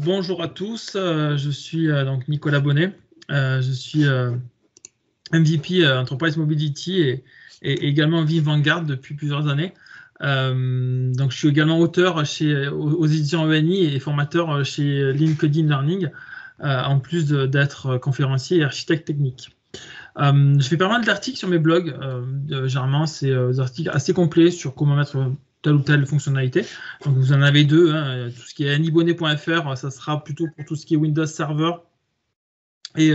Bonjour à tous, je suis donc Nicolas Bonnet, je suis MVP Enterprise Mobility et également Vive Vanguard depuis plusieurs années. Donc je suis également auteur aux éditions ENI et formateur chez LinkedIn Learning, en plus d'être conférencier et architecte technique. Je fais pas mal d'articles sur mes blogs, généralement c'est des articles assez complets sur comment mettre telle ou telle fonctionnalité. Donc vous en avez deux, hein. Tout ce qui est nibonnet.fr, ça sera plutôt pour tout ce qui est Windows Server et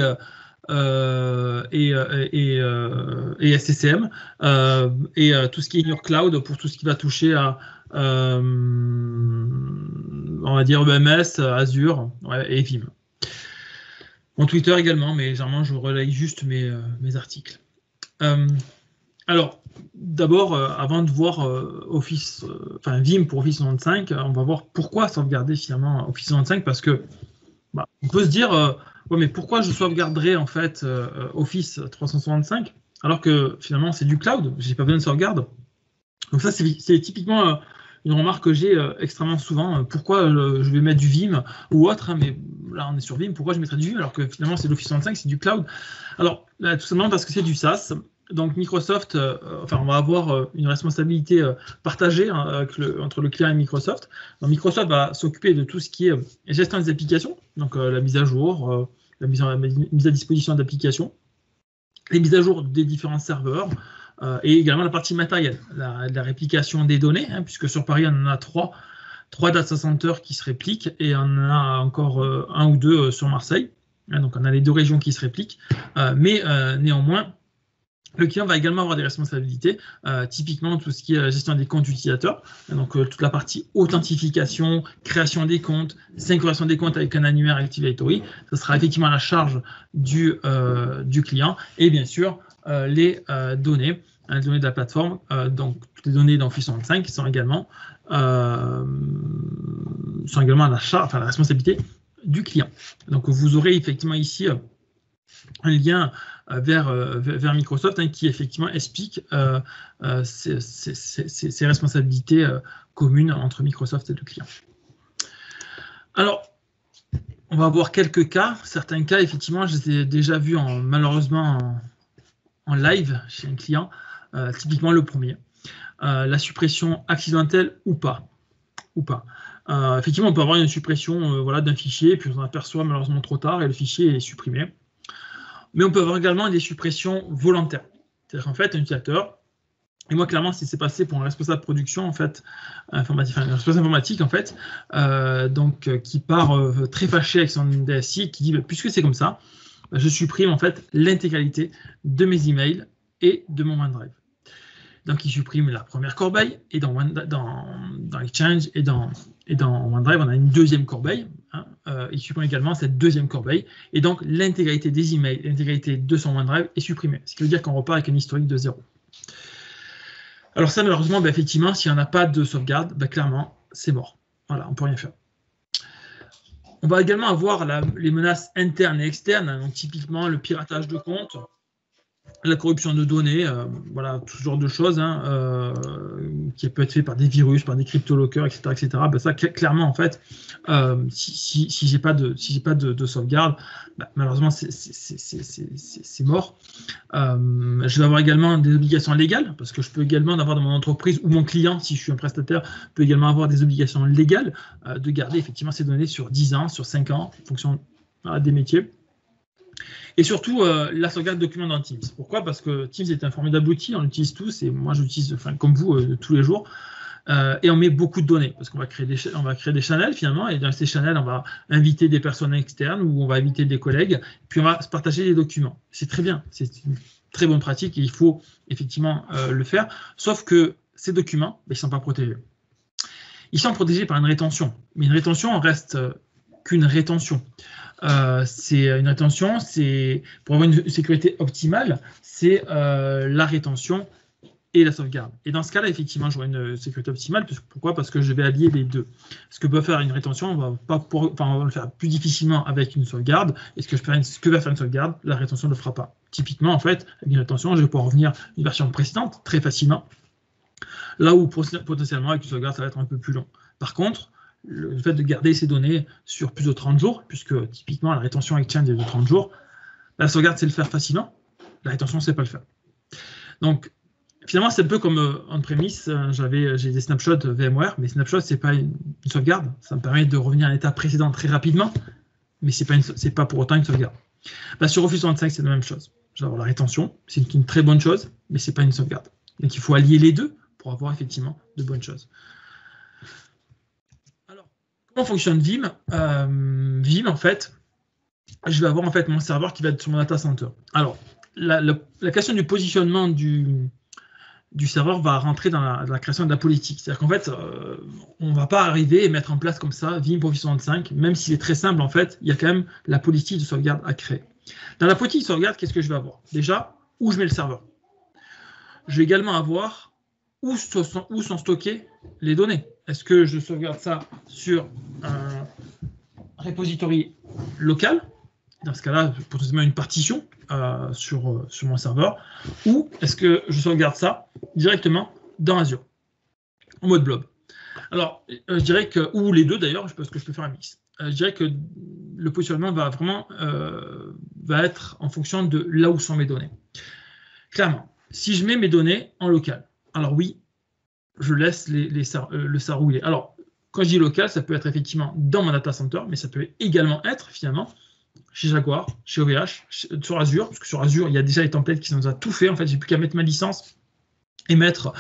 SCCM, et tout ce qui est In Your Cloud pour tout ce qui va toucher à on va dire EMS, Azure, ouais, et Vim. Mon Twitter également, mais généralement je relaye juste mes articles. Alors, d'abord, avant de voir Vim pour Office 365, on va voir pourquoi sauvegarder finalement Office 365, parce que on peut se dire, ouais, mais pourquoi je sauvegarderais en fait Office 365 alors que finalement c'est du cloud, j'ai pas besoin de sauvegarde. Donc ça, c'est typiquement une remarque que j'ai extrêmement souvent. Pourquoi je vais mettre du Vim ou autre, hein, mais là on est sur Vim, pourquoi je mettrais du Vim alors que finalement c'est l'Office 365, c'est du cloud? Alors, tout simplement parce que c'est du SaaS. Donc Microsoft, on va avoir une responsabilité partagée, hein, entre le client et Microsoft. Donc Microsoft va s'occuper de tout ce qui est gestion des applications, donc la mise à jour, la mise à disposition d'applications, les mises à jour des différents serveurs, et également la partie matérielle, la réplication des données, hein, puisque sur Paris on en a trois data centers qui se répliquent et on en a encore un ou deux sur Marseille. Hein, donc on a les deux régions qui se répliquent, mais néanmoins le client va également avoir des responsabilités, typiquement tout ce qui est la gestion des comptes utilisateurs, donc toute la partie authentification, création des comptes, synchronisation des comptes avec un annuaire Active Directory, ça sera effectivement à la charge du client, et bien sûr les données de la plateforme, donc toutes les données d'Office 365 sont également à la charge, enfin la responsabilité du client. Donc vous aurez effectivement ici un lien vers Microsoft, hein, qui effectivement explique ces responsabilités communes entre Microsoft et le client. Alors, on va voir quelques cas. Certains cas, effectivement, je les ai déjà vus malheureusement en live chez un client. Typiquement le premier, la suppression accidentelle ou pas. Effectivement, on peut avoir une suppression d'un fichier, puis on s'en aperçoit malheureusement trop tard et le fichier est supprimé. Mais on peut avoir également des suppressions volontaires. C'est-à-dire qu'en fait, un utilisateur, et moi clairement, si c'est passé pour un responsable production, en fait, un responsable informatique, en fait, qui part très fâché avec son DSI, qui dit, puisque c'est comme ça, je supprime en fait l'intégralité de mes emails et de mon OneDrive. Donc, il supprime la première corbeille, et dans Exchange et dans OneDrive, on a une deuxième corbeille. Hein, il supprime également cette deuxième corbeille, et donc l'intégralité des emails, l'intégralité de son OneDrive est supprimée. Ce qui veut dire qu'on repart avec un historique de 0. Alors ça, malheureusement, effectivement, s'il n'y en a pas de sauvegarde, clairement, c'est mort. Voilà, on ne peut rien faire. On va également avoir les menaces internes et externes, donc typiquement le piratage de comptes, la corruption de données, voilà, tout ce genre de choses, hein, qui peut être fait par des virus, par des cryptolockers, etc. Ça, clairement, en fait, si j'ai pas de sauvegarde, malheureusement, c'est mort. Je vais avoir également des obligations légales, parce que je peux également avoir dans mon entreprise ou mon client, si je suis un prestataire, peut également avoir des obligations légales de garder effectivement ces données sur 10 ans, sur 5 ans, en fonction des métiers. Et surtout, la sauvegarde de documents dans Teams. Pourquoi? Parce que Teams est un formidable outil, on l'utilise tous, et moi j'utilise, comme vous, tous les jours. Et on met beaucoup de données, parce qu'on va créer des channels finalement, et dans ces channels, on va inviter des personnes externes, ou on va inviter des collègues, puis on va se partager des documents. C'est très bien, c'est une très bonne pratique, et il faut effectivement le faire, sauf que ces documents, ils ne sont pas protégés. Ils sont protégés par une rétention, mais une rétention reste qu'une rétention. C'est une rétention, c'est pour avoir une sécurité optimale, c'est la rétention et la sauvegarde. Et dans ce cas-là, effectivement, j'aurai une sécurité optimale. Pourquoi? Parce que je vais allier les deux. Ce que peut faire une rétention, on va le faire plus difficilement avec une sauvegarde. Et ce que va faire une sauvegarde, la rétention ne le fera pas. Typiquement, en fait, avec une rétention, je vais pouvoir revenir à une version précédente très facilement. Là où potentiellement, avec une sauvegarde, ça va être un peu plus long. Par contre, le fait de garder ces données sur plus de 30 jours, puisque typiquement la rétention Exchange est de 30 jours, la sauvegarde, c'est le faire facilement, la rétention, c'est pas le faire. Donc, finalement, c'est un peu comme on-premise, j'ai des snapshots VMware, mais snapshot, c'est pas une sauvegarde, ça me permet de revenir à l'état précédent très rapidement, mais c'est pas pour autant une sauvegarde. Sur Office 365, c'est la même chose. Genre, la rétention, c'est une très bonne chose, mais c'est pas une sauvegarde. Donc, il faut allier les deux pour avoir effectivement de bonnes choses. Alors, comment fonctionne Vim? Vim, en fait, je vais avoir en fait mon serveur qui va être sur mon data center. Alors, la question du positionnement du serveur va rentrer dans la création de la politique. C'est-à-dire qu'en fait, on ne va pas arriver et mettre en place comme ça Vim pour Office 365, même s'il est très simple, en fait, il y a quand même la politique de sauvegarde à créer. Dans la politique de sauvegarde, qu'est-ce que je vais avoir? Déjà, où je mets le serveur. Je vais également avoir où sont stockées les données. Est-ce que je sauvegarde ça sur un repository local? Dans ce cas-là, potentiellement une partition sur mon serveur, ou est-ce que je sauvegarde ça directement dans Azure, en mode blob? Alors, je dirais que, ou les deux d'ailleurs, parce que je peux faire un mix. Je dirais que le positionnement va vraiment être en fonction de là où sont mes données. Clairement, si je mets mes données en local, alors oui, je laisse le SAR où il est. Alors, quand je dis local, ça peut être effectivement dans mon data center, mais ça peut également être finalement chez Jaguar, chez OVH, sur Azure, parce que sur Azure, il y a déjà les templates qui nous ont tout fait. En fait, j'ai plus qu'à mettre ma licence et mettre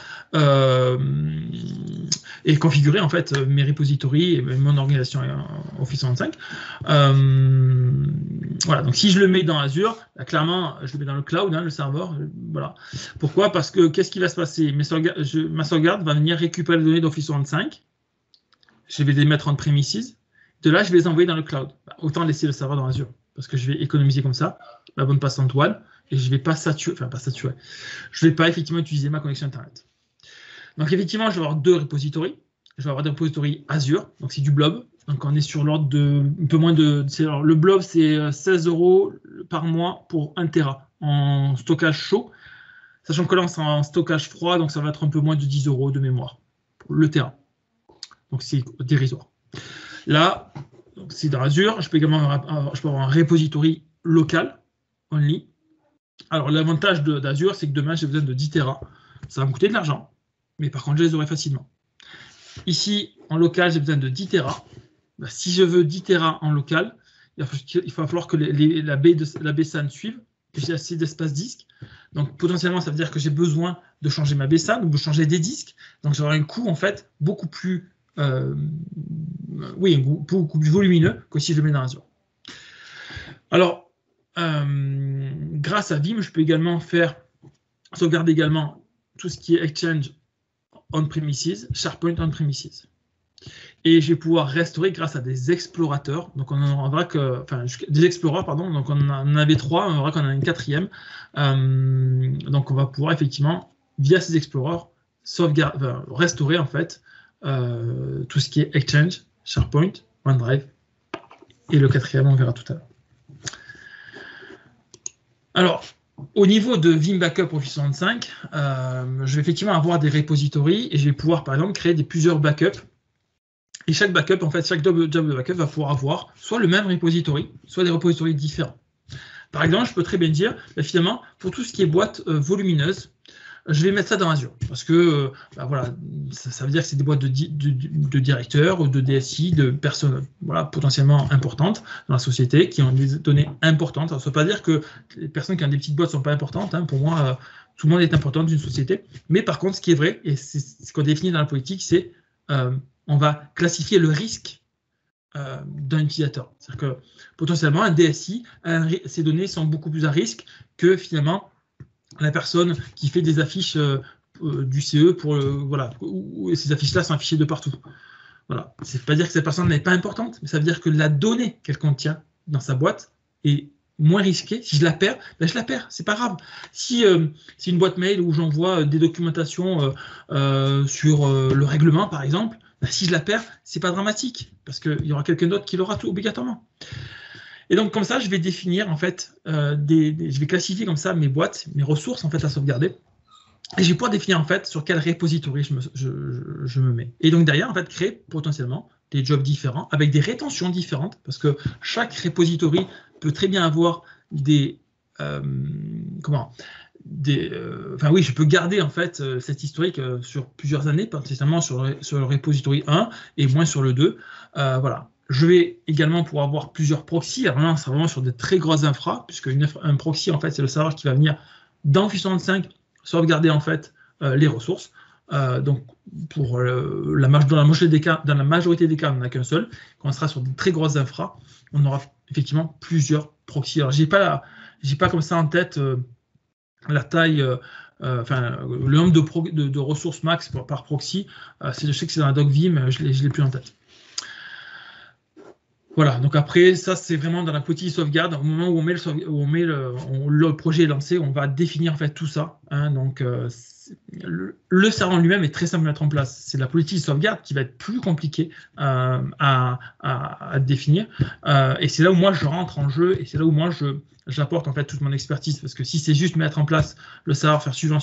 et configurer en fait mes repositories et mon organisation Office 365. Voilà, donc si je le mets dans Azure, là, clairement, je le mets dans le cloud, le serveur. Voilà. Pourquoi? Parce que qu'est-ce qui va se passer? Ma sauvegarde va venir récupérer les données d'Office 365. Je vais les mettre en premises. De là, je vais les envoyer dans le cloud. Autant laisser le serveur dans Azure, parce que je vais économiser comme ça la bonne passante WAN, et je ne vais pas saturer, je ne vais pas effectivement utiliser ma connexion Internet. Donc effectivement, je vais avoir deux repositories. Je vais avoir des repositories Azure, donc c'est du blob. Donc on est sur l'ordre de un peu moins de. Alors, le blob, c'est 16 € par mois pour 1 Tera en stockage chaud, sachant que là, on est en stockage froid, donc ça va être un peu moins de 10 € de mémoire pour le Tera. Donc c'est dérisoire. Là, c'est dans Azure, je peux également avoir un repository local, only. Alors, l'avantage d'Azure, c'est que demain, j'ai besoin de 10 Tera. Ça va me coûter de l'argent, mais par contre, je les aurai facilement. Ici, en local, j'ai besoin de 10 Tera. Si je veux 10 Tera en local, il va falloir que la BSAN suive, que j'ai assez d'espace disque. Donc, potentiellement, ça veut dire que j'ai besoin de changer ma BSAN ou de changer des disques. Donc, j'aurai un coût, en fait, beaucoup plus volumineux que si je le mets dans Azure. Alors, grâce à Vim, je peux également sauvegarder également tout ce qui est Exchange on-premises, SharePoint on-premises. Et je vais pouvoir restaurer grâce à des explorateurs. Donc, des explorers, pardon. Donc, on en avait 3, on verra qu'on en a une 4e. Donc, on va pouvoir effectivement, via ces explorers, restaurer en fait tout ce qui est Exchange, SharePoint, OneDrive, et le 4e, on verra tout à l'heure. Alors, au niveau de Vim Backup Office 365, je vais effectivement avoir des repositories et je vais pouvoir, par exemple, créer plusieurs backups. Et chaque backup, en fait, chaque job de backup va pouvoir avoir soit le même repository, soit des repositories différents. Par exemple, je peux très bien dire, finalement, pour tout ce qui est boîte volumineuse, je vais mettre ça dans Azure, parce que voilà, ça veut dire que c'est des boîtes de directeurs ou de DSI, de personnes potentiellement importantes dans la société, qui ont des données importantes. Alors, ça ne veut pas dire que les personnes qui ont des petites boîtes ne sont pas importantes. Pour moi, tout le monde est important dans une société. Mais par contre, ce qui est vrai, et c'est ce qu'on définit dans la politique, c'est on va classifier le risque d'un utilisateur. C'est-à-dire que potentiellement, un DSI, ces données sont beaucoup plus à risque que finalement la personne qui fait des affiches du CE où ces affiches-là sont affichées de partout. Voilà. C'est pas dire que cette personne n'est pas importante, mais ça veut dire que la donnée qu'elle contient dans sa boîte est moins risquée. Si je la perds, je la perds, c'est pas grave. Si c'est une boîte mail où j'envoie des documentations sur le règlement, par exemple, si je la perds, c'est pas dramatique, parce qu'il y aura quelqu'un d'autre qui l'aura tout obligatoirement. Et donc, comme ça, je vais définir, en fait, je vais classifier comme ça mes boîtes, mes ressources, en fait, à sauvegarder. Et je vais pouvoir définir, en fait, sur quel repository je me mets. Et donc, derrière, en fait, créer potentiellement des jobs différents, avec des rétentions différentes, parce que chaque repository peut très bien avoir des... enfin oui, je peux garder en fait cet historique sur plusieurs années, potentiellement sur le repository 1 et moins sur le 2. Voilà. Je vais également pouvoir avoir plusieurs proxys. Alors là, c'est vraiment sur des très grosses infras, puisque un proxy, en fait, c'est le serveur qui va venir dans Office 365 sauvegarder en fait les ressources. Donc, pour dans la majorité des cas, on n'en a qu'un seul. Quand on sera sur des très grosses infras, on aura effectivement plusieurs proxys. Alors, j'ai pas comme ça en tête la taille, le nombre de ressources max par proxy. Je sais que c'est dans la doc Vim, je l'ai plus en tête. Voilà, donc après, ça c'est vraiment dans la politique de sauvegarde. Au moment où le projet est lancé, on va définir en fait tout ça. Hein, donc le serveur lui-même est très simple à mettre en place. C'est la politique de sauvegarde qui va être plus compliquée à définir. Et c'est là où moi je rentre en jeu et c'est là où moi j'apporte en fait toute mon expertise. Parce que si c'est juste mettre en place le serveur, faire suivant,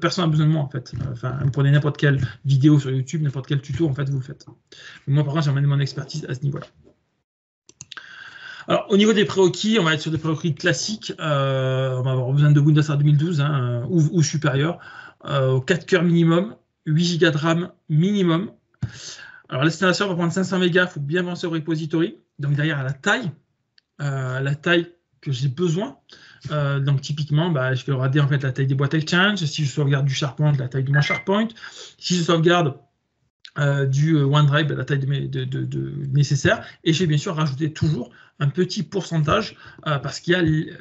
personne n'a besoin de moi en fait. Vous prenez n'importe quelle vidéo sur YouTube, n'importe quel tuto, en fait, vous le faites. Moi, par contre, j'emmène mon expertise à ce niveau-là. Alors, au niveau des prérequis, on va être sur des prérequis classiques. On va avoir besoin de Windows 2012 ou supérieur. 4 cœurs minimum, 8 Go de RAM minimum. Alors, l'installation va prendre 500 mégas. Il faut bien penser au repository. Donc, derrière, à la taille que j'ai besoin. Donc, typiquement, je vais regarder en fait la taille des boîtes Exchange. Si je sauvegarde du SharePoint, la taille de mon SharePoint. Si je sauvegarde du OneDrive, la taille nécessaire. Et je vais bien sûr rajouter toujours un petit pourcentage parce qu'il y a les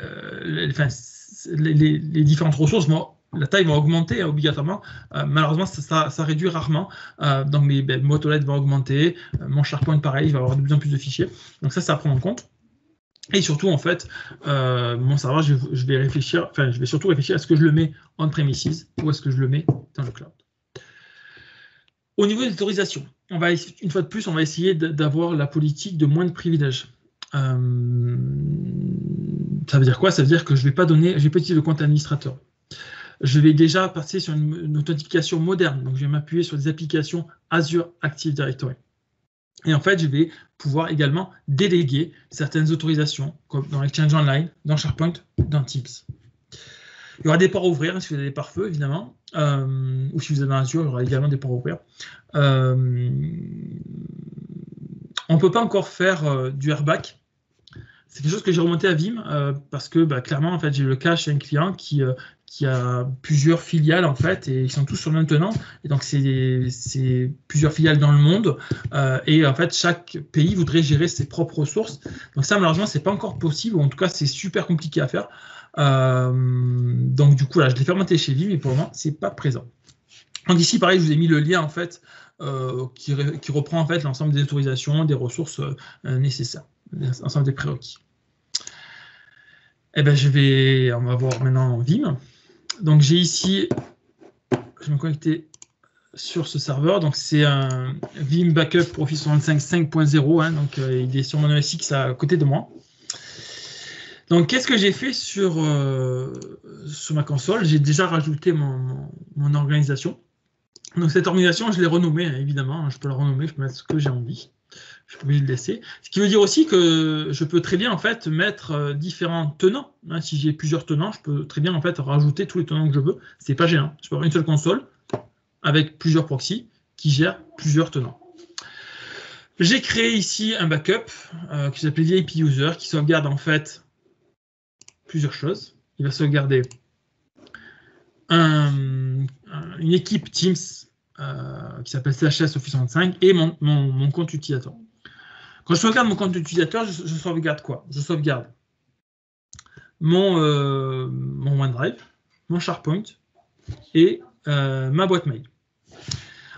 différentes ressources. La taille va augmenter obligatoirement. Malheureusement, ça réduit rarement. Donc, mes boîtes aux lettres vont augmenter. Mon SharePoint, pareil, il va avoir de plus en plus de fichiers. Donc, ça à prendre en compte. Et surtout, en fait, mon serveur, je vais surtout réfléchir à ce que je le mets on-premises ou est-ce que je le mets dans le cloud. Au niveau des autorisations, une fois de plus, on va essayer d'avoir la politique de moins de privilèges. Ça veut dire quoi? Ça veut dire que je ne vais pas utiliser le compte administrateur. Je vais déjà passer sur une authentification moderne. Donc, je vais m'appuyer sur des applications Azure Active Directory. Et en fait, je vais pouvoir également déléguer certaines autorisations, comme dans Exchange Online, dans SharePoint, dans Teams. Il y aura des ports à ouvrir, si vous avez des pare-feux, évidemment. Ou si vous avez un Azure, il y aura également des ports à ouvrir. On ne peut pas encore faire du RBAC. C'est quelque chose que j'ai remonté à Vim parce que clairement, en fait, j'ai le cas chez un client qui a plusieurs filiales en fait et ils sont tous sur le même tenant. Et donc c'est plusieurs filiales dans le monde et en fait chaque pays voudrait gérer ses propres ressources. Donc ça malheureusement c'est pas encore possible ou en tout cas c'est super compliqué à faire. Donc du coup là je l'ai fait remonter chez Vim mais pour le moment c'est pas présent. Donc ici pareil je vous ai mis le lien en fait qui reprend en fait l'ensemble des autorisations, des ressources nécessaires, l'ensemble des prérequis. Eh ben on va voir maintenant Vim. Donc j'ai ici, je vais me connecter sur ce serveur. Donc c'est un Vim Backup pour Office 365 5.0. Donc il est sur mon OS X à côté de moi. Donc qu'est-ce que j'ai fait sur ma console? J'ai déjà rajouté mon organisation. Donc cette organisation, je l'ai renommée, évidemment. Je peux la renommer, je peux mettre ce que j'ai envie. Je suis obligé de le laisser. Ce qui veut dire aussi que je peux très bien en fait mettre différents tenants. Si j'ai plusieurs tenants, je peux très bien en fait rajouter tous les tenants que je veux. C'est pas gênant. Je peux avoir une seule console avec plusieurs proxys qui gèrent plusieurs tenants. J'ai créé ici un backup qui s'appelle VIP User qui sauvegarde en fait plusieurs choses. Il va sauvegarder une équipe Teams qui s'appelle CHS Office 365 et mon compte utilisateur. Quand je sauvegarde mon compte utilisateur, je sauvegarde quoi? Je sauvegarde mon OneDrive, mon SharePoint et ma boîte mail.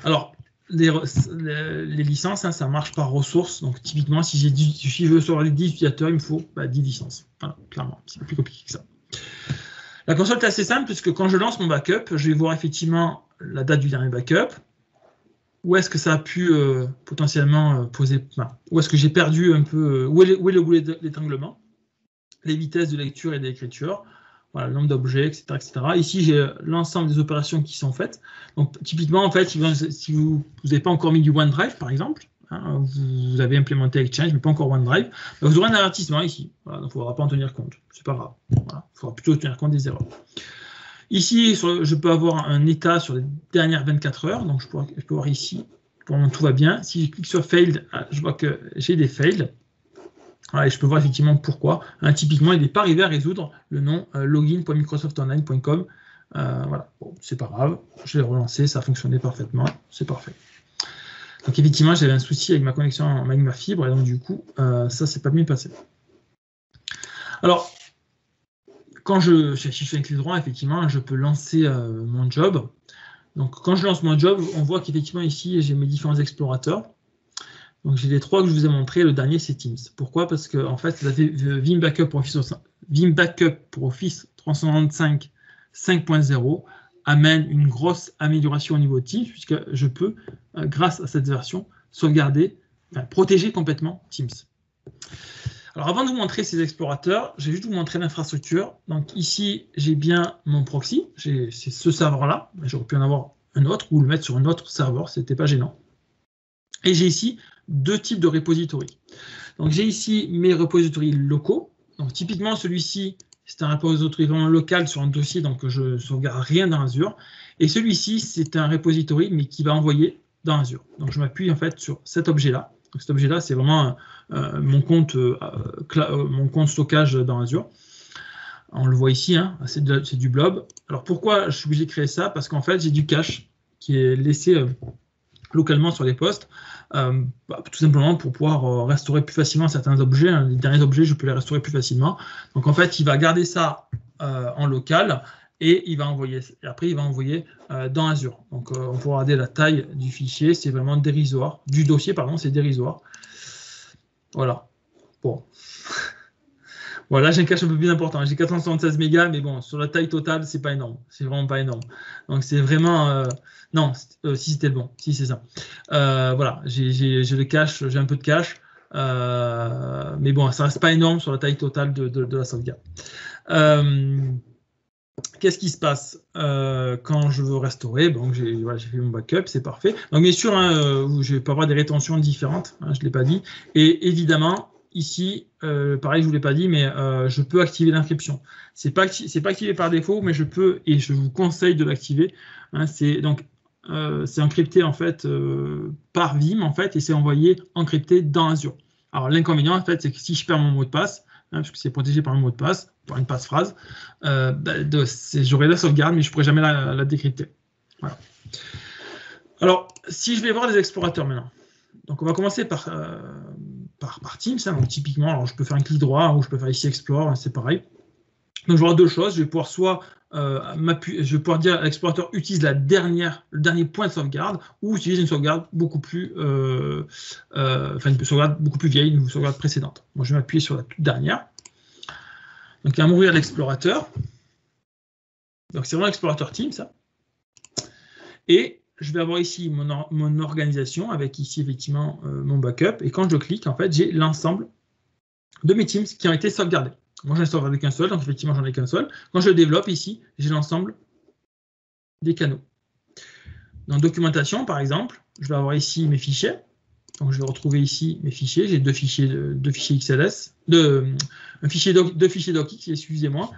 Alors, les licences, ça marche par ressources. Donc, typiquement, si je veux sauvegarder 10 utilisateurs, il me faut 10 licences. Voilà, clairement, c'est pas plus compliqué que ça. La console est assez simple puisque quand je lance mon backup, je vais voir effectivement la date du dernier backup. Où est-ce que ça a pu potentiellement poser... où est-ce que j'ai perdu un peu... où est le goulet d'étranglement, les vitesses de lecture et d'écriture, voilà, le nombre d'objets, etc., etc. Ici, j'ai l'ensemble des opérations qui sont faites. Donc, typiquement, en fait, si vous n'avez pas encore mis du OneDrive, par exemple, hein, vous avez implémenté Exchange, mais pas encore OneDrive, vous aurez un avertissement ici. Voilà, donc, il ne faudra pas en tenir compte. C'est pas grave. Voilà, il faudra plutôt tenir compte des erreurs. Ici, je peux avoir un état sur les dernières 24 heures. Donc, je peux voir ici, pour le moment, tout va bien. Si je clique sur Failed, je vois que j'ai des fails. Voilà, et je peux voir effectivement pourquoi. Hein, typiquement, il n'est pas arrivé à résoudre le nom login.microsoftonline.com. Voilà, bon, c'est pas grave. Je l'ai relancé, ça a fonctionné parfaitement. C'est parfait. Donc, effectivement, j'avais un souci avec ma connexion, avec ma fibre, et donc, du coup, ça, c'est pas bien passé. Alors, quand si je fais un clic droit, effectivement, je peux lancer mon job. Donc, quand je lance mon job, on voit qu'effectivement, ici, j'ai mes différents explorateurs. Donc, j'ai les trois que je vous ai montrés. Le dernier, c'est Teams. Pourquoi? Parce que, en fait, Vim Backup pour Office 365 5.0 amène une grosse amélioration au niveau de Teams, puisque je peux, grâce à cette version, sauvegarder, protéger complètement Teams. Alors, avant de vous montrer ces explorateurs, je vais juste vous montrer l'infrastructure. Donc, ici, j'ai bien mon proxy. C'est ce serveur-là. J'aurais pu en avoir un autre ou le mettre sur un autre serveur. Ce n'était pas gênant. Et j'ai ici deux types de repositories. Donc, j'ai ici mes repositories locaux. Donc, typiquement, celui-ci, c'est un repository vraiment local sur un dossier, donc je ne sauvegarde rien dans Azure. Et celui-ci, c'est un repository, mais qui va envoyer dans Azure. Donc, je m'appuie en fait sur cet objet-là. Donc, cet objet-là, c'est vraiment mon compte stockage dans Azure. On le voit ici, hein, c'est du blob. Alors, pourquoi je suis obligé de créer ça? Parce qu'en fait, j'ai du cache qui est laissé localement sur les postes, tout simplement pour pouvoir restaurer plus facilement certains objets. Hein. Les derniers objets, je peux les restaurer plus facilement. Donc, en fait, il va garder ça en local et il va envoyer. Et après, il va envoyer dans Azure. Donc, on pourra regarder la taille du fichier. C'est vraiment dérisoire. Du dossier, pardon, c'est dérisoire. Voilà. Bon. Voilà, j'ai un cache un peu plus important. J'ai 476 mégas, mais bon, sur la taille totale, c'est pas énorme. C'est vraiment pas énorme. Donc, c'est vraiment... non, si c'était bon. Si, c'est ça. Voilà, j'ai le cache, j'ai un peu de cache. Mais bon, ça reste pas énorme sur la taille totale de la sauvegarde. Qu'est-ce qui se passe quand je veux restaurer? Donc, j'ai fait mon backup, c'est parfait. Donc, bien sûr, hein, je peux avoir des rétentions différentes. Hein, je ne l'ai pas dit. Et évidemment... Ici, pareil, je ne vous l'ai pas dit, mais je peux activer l'inscription. Ce n'est pas activé par défaut, mais je peux, et je vous conseille de l'activer. Hein, c'est encrypté en fait par Vim en fait, et c'est envoyé encrypté dans Azure. Alors l'inconvénient en fait, c'est que si je perds mon mot de passe, hein, puisque c'est protégé par un mot de passe, par une passe-phrase, j'aurai la sauvegarde, mais je ne pourrai jamais la décrypter. Voilà. Alors, si je vais voir les explorateurs maintenant. Donc, on va commencer par Teams. Hein. Donc, typiquement, alors, je peux faire un clic droit ou je peux faire ici Explore, hein, c'est pareil. Donc, je vais avoir deux choses. Je vais pouvoir soit je vais pouvoir dire à l'explorateur utilise le dernier point de sauvegarde ou utilise une sauvegarde beaucoup plus, une sauvegarde beaucoup plus vieille, une sauvegarde précédente. Moi, je vais m'appuyer sur la toute dernière. Donc, il va m'ouvrir l'explorateur. Donc, c'est vraiment l'explorateur Teams, ça. Et je vais avoir ici mon organisation avec ici effectivement mon backup. Et quand je clique, en fait, j'ai l'ensemble de mes Teams qui ont été sauvegardés. Moi, j'en ai sauvegardé qu'un seul, donc effectivement, j'en ai qu'un seul. Quand je le développe ici, j'ai l'ensemble des canaux. Dans documentation, par exemple, je vais avoir ici mes fichiers. Donc, je vais retrouver ici mes fichiers. J'ai deux fichiers XLS, deux fichiers docx, excusez-moi.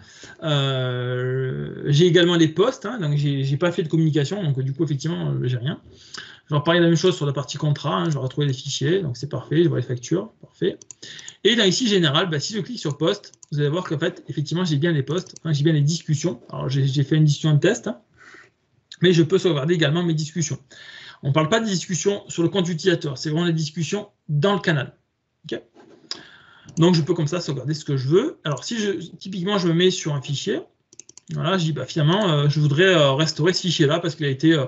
J'ai également les posts. Hein, donc, j'ai pas fait de communication. Donc, du coup, effectivement, j'ai rien. Je vais reparler de la même chose sur la partie contrat. Hein, je vais retrouver les fichiers. Donc, c'est parfait. Je vois les factures. Parfait. Et là, ici, général, si je clique sur poste, vous allez voir qu'en fait, effectivement, j'ai bien les posts. Hein, j'ai bien les discussions. Alors, j'ai fait une discussion de test. Hein, mais je peux sauvegarder également mes discussions. On ne parle pas des discussions sur le compte utilisateur, c'est vraiment des discussions dans le canal. Okay, donc, je peux comme ça sauvegarder ce que je veux. Alors, si typiquement, je me mets sur un fichier, voilà, je dis, finalement, je voudrais restaurer ce fichier-là parce qu'il a été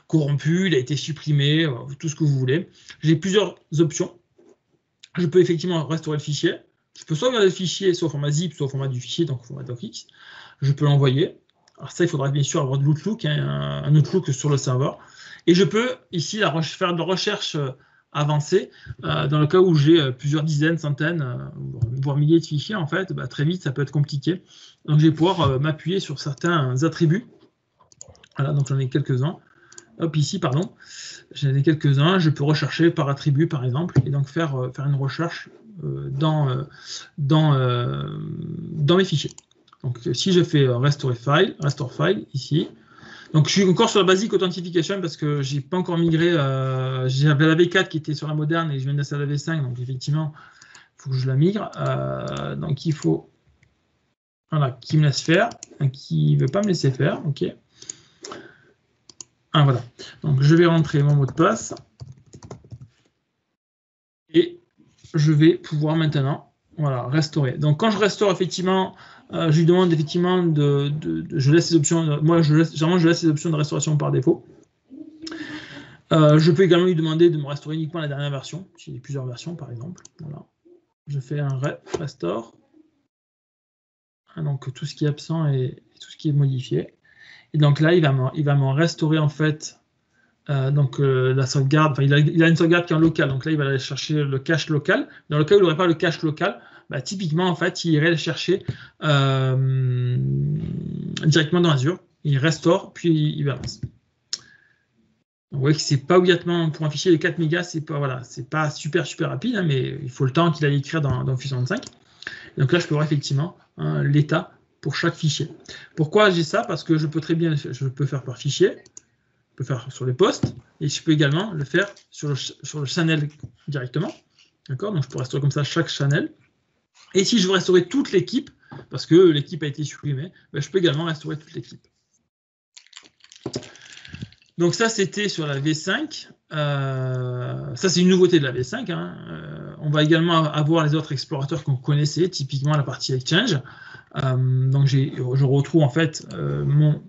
corrompu, il a été supprimé, tout ce que vous voulez. J'ai plusieurs options. Je peux effectivement restaurer le fichier. Je peux sauvegarder le fichier soit au format zip, soit au format du fichier, donc au format docx. Je peux l'envoyer. Alors ça, il faudra bien sûr avoir de l'Outlook, hein, un Outlook sur le serveur. Et je peux ici faire de la recherche avancée dans le cas où j'ai plusieurs dizaines, centaines, voire milliers de fichiers, en fait, bah, très vite, ça peut être compliqué. Donc, je vais pouvoir m'appuyer sur certains attributs. Voilà, donc j'en ai quelques-uns. Hop, ici, pardon. J'en ai quelques-uns. Je peux rechercher par attribut, par exemple, et donc faire une recherche dans mes fichiers. Donc, si je fais restore file, ici. Donc, je suis encore sur la basic authentification parce que je n'ai pas encore migré. J'avais la V4 qui était sur la moderne et je viens d'installer la V5. Donc, effectivement, il faut que je la migre. Donc, il faut... Voilà, qui me laisse faire. Qui ne veut pas me laisser faire. OK. Ah, voilà. Donc, je vais rentrer mon mot de passe. Et je vais pouvoir maintenant restaurer. Donc, quand je restaure, effectivement, je lui demande effectivement je laisse les options. Moi, généralement, je laisse les options de restauration par défaut. Je peux également lui demander de me restaurer uniquement la dernière version, s'il y a plusieurs versions, par exemple. Voilà. Je fais un restore. Donc, tout ce qui est absent et tout ce qui est modifié. Et donc là, il va me restaurer en fait la sauvegarde. Enfin, il a une sauvegarde qui est en local. Donc là, il va aller chercher le cache local. Dans le cas où il n'aurait pas le cache local, bah, typiquement, en fait, il irait le chercher directement dans Azure. Il restaure, puis il balance. Vous voyez que c'est pas obligatoirement pour un fichier de 4 mégas, c'est pas super rapide, hein, mais il faut le temps qu'il aille écrire dans Office 365. Donc là, je peux voir effectivement l'état pour chaque fichier. Pourquoi j'ai ça? Parce que je peux faire par fichier, je peux faire sur les postes, et je peux également le faire sur le channel directement. D'accord? Donc je peux restaurer comme ça chaque channel. Et si je veux restaurer toute l'équipe, parce que l'équipe a été supprimée, ben, je peux également restaurer toute l'équipe. Donc ça, c'était sur la V5. Ça, c'est une nouveauté de la V5. Hein. On va également avoir les autres explorateurs qu'on connaissait, typiquement la partie Exchange. Donc je retrouve en fait mon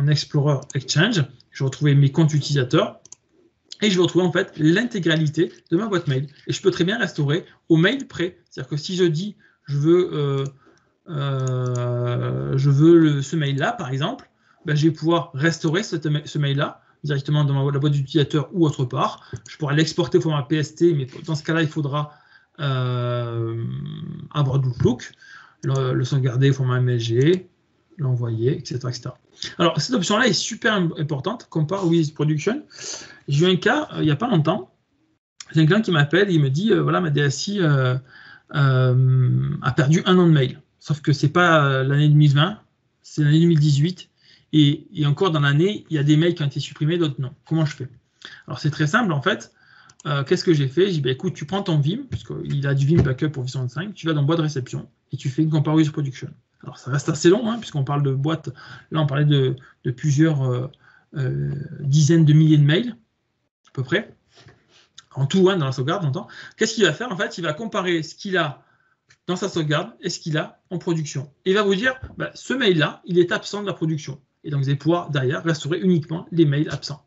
Explorer Exchange. Je vais retrouver mes comptes utilisateurs. Et je vais retrouver en fait l'intégralité de ma boîte mail. Et je peux très bien restaurer au mail près. C'est-à-dire que si je dis je veux ce mail-là, par exemple, ben, je vais pouvoir restaurer ce mail-là directement dans la boîte d'utilisateur ou autre part. Je pourrais l'exporter au format PST, mais dans ce cas-là, il faudra avoir Outlook, le sauvegarder au format MSG, l'envoyer, etc., etc. Alors, cette option-là est super importante, compare with production. J'ai eu un cas, il n'y a pas longtemps, j'ai un client qui m'appelle et il me dit, voilà, ma DSI a perdu 1 an de mail. Sauf que ce n'est pas l'année 2020, c'est l'année 2018. Et encore dans l'année, il y a des mails qui ont été supprimés, d'autres non. Comment je fais? Alors, c'est très simple, en fait. Qu'est-ce que j'ai fait? J'ai dit, bah, écoute, tu prends ton Vim, puisqu'il a du Vim backup pour Office 365, tu vas dans boîte de réception et tu fais une compare with production. Alors, ça reste assez long, hein, puisqu'on parle de boîtes. Là, on parlait de plusieurs dizaines de milliers de mails, à peu près. En tout, hein, dans la sauvegarde, j'entends. Qu'est-ce qu'il va faire? En fait, il va comparer ce qu'il a dans sa sauvegarde et ce qu'il a en production. Et il va vous dire, bah, ce mail-là, il est absent de la production. Et donc, vous allez pouvoir, derrière, restaurer uniquement les mails absents.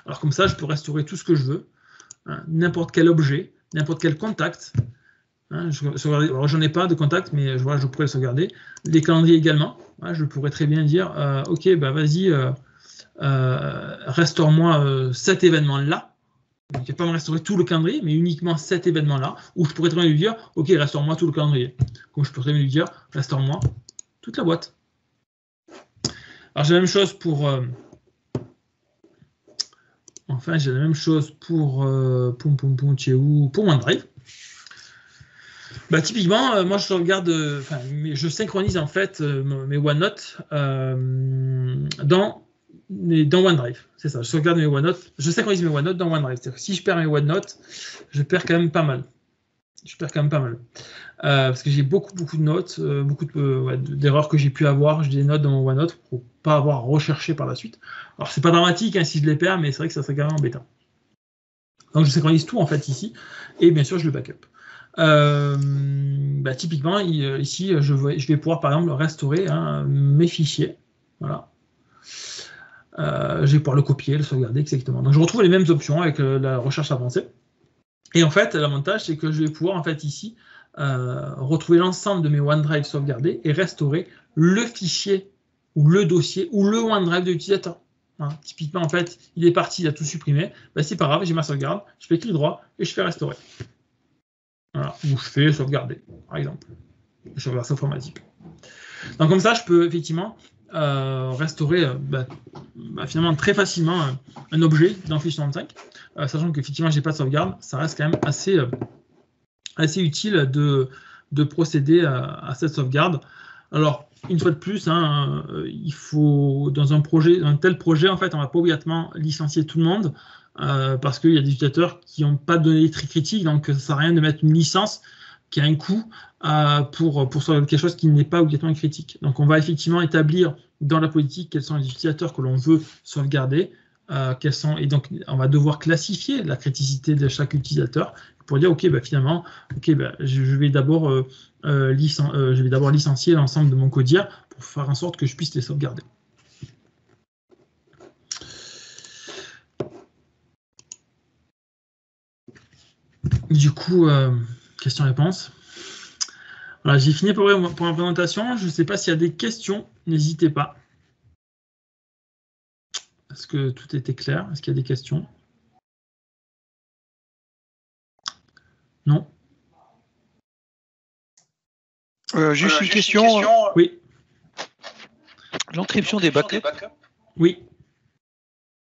Alors, comme ça, je peux restaurer tout ce que je veux, hein, n'importe quel objet, n'importe quel contact. Hein, alors, j'en ai pas de contact, mais je pourrais le sauvegarder. Les calendriers également. Hein, je pourrais très bien dire, OK, bah, vas-y, restaure-moi cet événement-là. Donc, il ne va pas me restaurer tout le calendrier, mais uniquement cet événement-là, où je pourrais très bien lui dire, OK, restaure-moi tout le calendrier. Comme je pourrais très bien lui dire, restaure-moi toute la boîte. Alors, j'ai la même chose pour... Enfin, j'ai la même chose pour OneDrive. Bah, typiquement, moi, je sauvegarde... je synchronise en fait mes OneNote dans OneDrive. C'est ça, je sauvegarde mes OneNote. Je synchronise mes OneNote dans OneDrive. C'est-à-dire que si je perds mes OneNote, je perds quand même pas mal. Parce que j'ai beaucoup de notes, beaucoup d'erreurs que j'ai pu avoir. J'ai des notes dans mon OneNote pour ne pas avoir recherché par la suite. Alors, c'est pas dramatique hein, si je les perds, mais c'est vrai que ça serait quand même embêtant. Donc, je synchronise tout en fait ici. Et bien sûr, je le backup. Typiquement, ici, je vais pouvoir par exemple restaurer mes fichiers. Voilà. Je vais pouvoir le copier, le sauvegarder, exactement. Donc, je retrouve les mêmes options avec la recherche avancée. Et en fait, l'avantage, c'est que je vais pouvoir, en fait, ici, retrouver l'ensemble de mes OneDrive sauvegardés et restaurer le fichier ou le dossier ou le OneDrive de l'utilisateur. Hein, typiquement, en fait, il est parti, il a tout supprimé. Ben, c'est pas grave, j'ai ma sauvegarde, je fais clic droit et je fais restaurer. Voilà, où je fais sauvegarder, par exemple. Sauvegarde informatique. Donc comme ça, je peux effectivement restaurer finalement très facilement un objet dans Office 365, sachant qu'effectivement, je n'ai pas de sauvegarde, ça reste quand même assez utile de procéder à cette sauvegarde. Alors, une fois de plus, il faut, dans un tel projet, en fait, on ne va pas obligatoirement licencier tout le monde, parce qu'il y a des utilisateurs qui n'ont pas de données très critiques, donc ça ne sert à rien de mettre une licence qui a un coût pour sauvegarder quelque chose qui n'est pas obligatoirement critique. Donc, on va effectivement établir dans la politique quels sont les utilisateurs que l'on veut sauvegarder, et donc on va devoir classifier la criticité de chaque utilisateur pour dire finalement je vais d'abord licencier l'ensemble de mon codir pour faire en sorte que je puisse les sauvegarder. Du coup, question-réponse. Voilà, j'ai fini pour ma présentation. Je ne sais pas s'il y a des questions, n'hésitez pas. Est-ce que tout était clair? Est-ce qu'il y a des questions? Non? Juste une question. Oui. L'encryption des backups. Oui.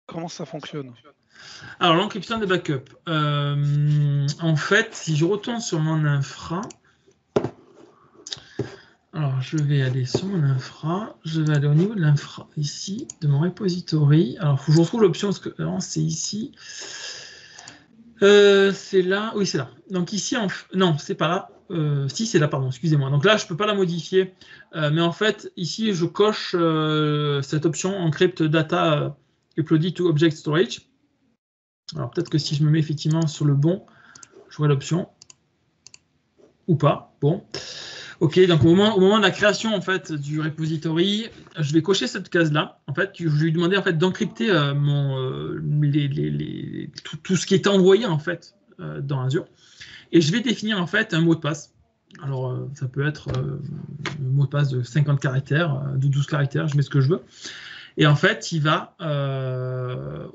Comment ça fonctionne? Alors, l'encryption des backups. En fait, si je retourne sur mon infra, alors je vais aller sur mon infra, je vais aller au niveau de l'infra ici, de mon repository. Alors, il faut que je retrouve l'option, parce que c'est ici. C'est là, oui, c'est là. Donc ici, non, c'est pas là. Si, c'est là, pardon, excusez-moi. Donc là, je ne peux pas la modifier. Mais en fait, ici, je coche cette option encrypt data uploaded to object storage. Alors peut-être que si je me mets effectivement sur le bon, je vois l'option. Ou pas. Bon. Ok, donc au moment de la création en fait du repository, je vais cocher cette case-là. En fait, je vais lui demander en fait d'encrypter tout ce qui est envoyé en fait dans Azure, et je vais définir en fait un mot de passe. Alors ça peut être un mot de passe de 50 caractères, de 12 caractères, je mets ce que je veux. Et en fait, il va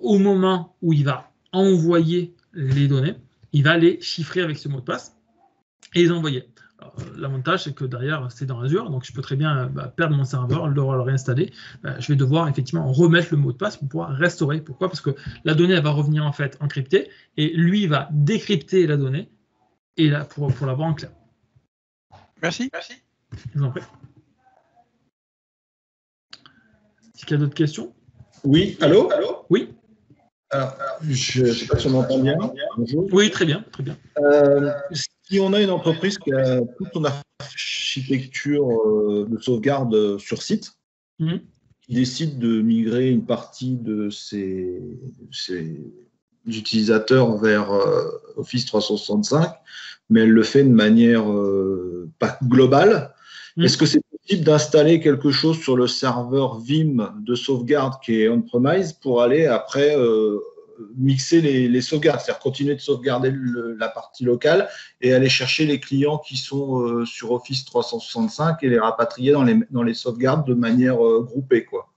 au moment où il va envoyer les données, il va les chiffrer avec ce mot de passe et les envoyer. L'avantage, c'est que derrière, c'est dans Azure, donc je peux très bien perdre mon serveur, le réinstaller. Je vais devoir effectivement remettre le mot de passe pour pouvoir restaurer. Pourquoi? Parce que la donnée, elle va revenir en fait encryptée, et lui, il va décrypter la donnée et là, pour l'avoir en clair. Merci. Je vous en prie. Est-ce qu'il y a d'autres questions? Oui, allô? Oui. Alors, je ne sais pas si on m'entend bien. Bonjour. Oui, très bien, très bien. Si on a une entreprise qui a toute son architecture de sauvegarde sur site, qui décide de migrer une partie de ses utilisateurs vers Office 365, mais elle le fait de manière pas globale, est-ce que c'est possible d'installer quelque chose sur le serveur Vim de sauvegarde qui est on-premise pour aller après mixer les sauvegardes, c'est-à-dire continuer de sauvegarder la partie locale et aller chercher les clients qui sont sur Office 365 et les rapatrier dans les sauvegardes de manière groupée, quoi.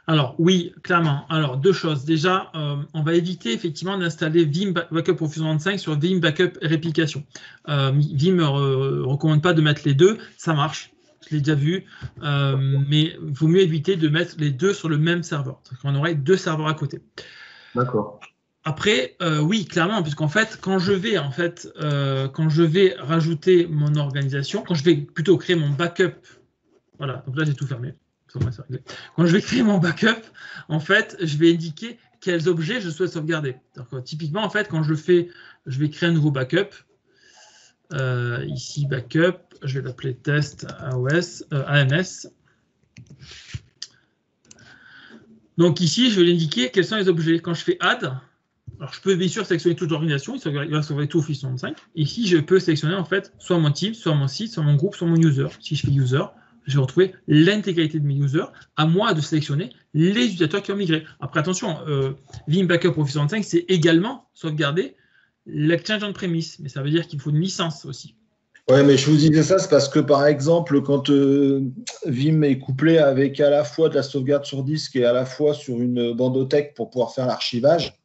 Alors oui, clairement. Alors deux choses. Déjà, on va éviter effectivement d'installer Vim Backup Office 365 sur Vim Backup Réplication. Vim ne recommande pas de mettre les deux, ça marche. Je l'ai déjà vu, mais il vaut mieux éviter de mettre les deux sur le même serveur. On aurait deux serveurs à côté. D'accord. Après, oui, clairement, puisqu'en fait, quand je vais rajouter mon organisation, quand je vais plutôt créer mon backup, voilà, donc là j'ai tout fermé. Quand je vais créer mon backup, en fait, je vais indiquer quels objets je souhaite sauvegarder. Donc, typiquement, en fait, quand je vais créer un nouveau backup. Ici, backup, je vais l'appeler test AMS. Donc ici, je vais l'indiquer quels sont les objets. Quand je fais add, alors je peux bien sûr sélectionner toute l'organisation, il va sauvegarder tout Office 365. Ici, je peux sélectionner en fait soit mon team, soit mon site, soit mon groupe, soit mon user. Si je fais user, je vais retrouver l'intégralité de mes users. À moi de sélectionner les utilisateurs qui ont migré. Après, attention, Vim Backup Office 365, c'est également sauvegarder l'exchange on-premise, mais ça veut dire qu'il faut une licence aussi. Oui, mais je vous disais ça, c'est parce que par exemple, quand Vim est couplé avec à la fois de la sauvegarde sur disque et à la fois sur une bandothèque pour pouvoir faire l'archivage,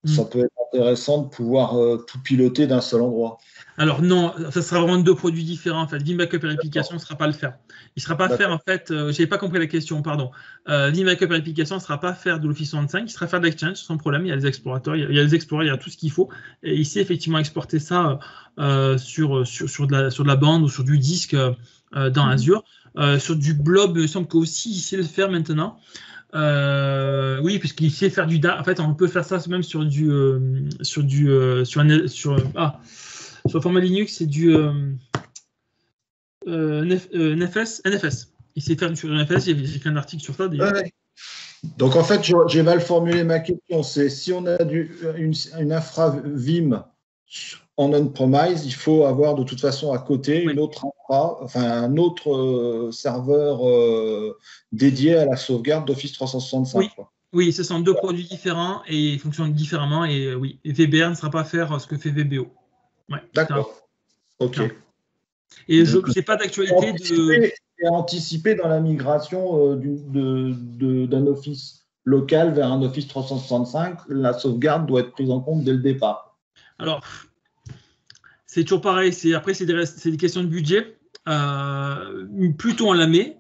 ça peut être intéressant de pouvoir tout piloter d'un seul endroit. Alors non, ça sera vraiment deux produits différents en fait. Vim Backup et Réplication ne sera pas le faire. Il ne sera pas faire en fait, j'avais pas compris la question, pardon. Vim Backup et Réplication ne sera pas faire de l'Office 65, il sera faire de l'Exchange sans problème. Il y a les explorateurs, il y a les Explorers, il y a tout ce qu'il faut. Et il sait effectivement exporter ça sur de la bande ou sur du disque dans Azure. Sur du blob, il me semble qu'aussi il sait le faire maintenant. Oui, puisqu'il sait faire du en fait, on peut faire ça même sur le format Linux, c'est du NFS. Il sait faire sur NFS. J'ai écrit un article sur ça. Ouais. Donc en fait, j'ai mal formulé ma question. C'est si on a une infra Vim en on-premise, il faut avoir de toute façon à côté une autre infra, enfin un autre serveur dédié à la sauvegarde d'Office 365. Oui. Oui, ce sont deux produits différents et ils fonctionnent différemment. Et oui, VBR ne sera pas faire ce que fait VBO. Ouais, d'accord. Ok. Et je n'ai pas d'actualité et anticiper dans la migration d'un Office local vers un Office 365, la sauvegarde doit être prise en compte dès le départ. Alors, c'est toujours pareil. Après, c'est des questions de budget. Plus tôt on la met,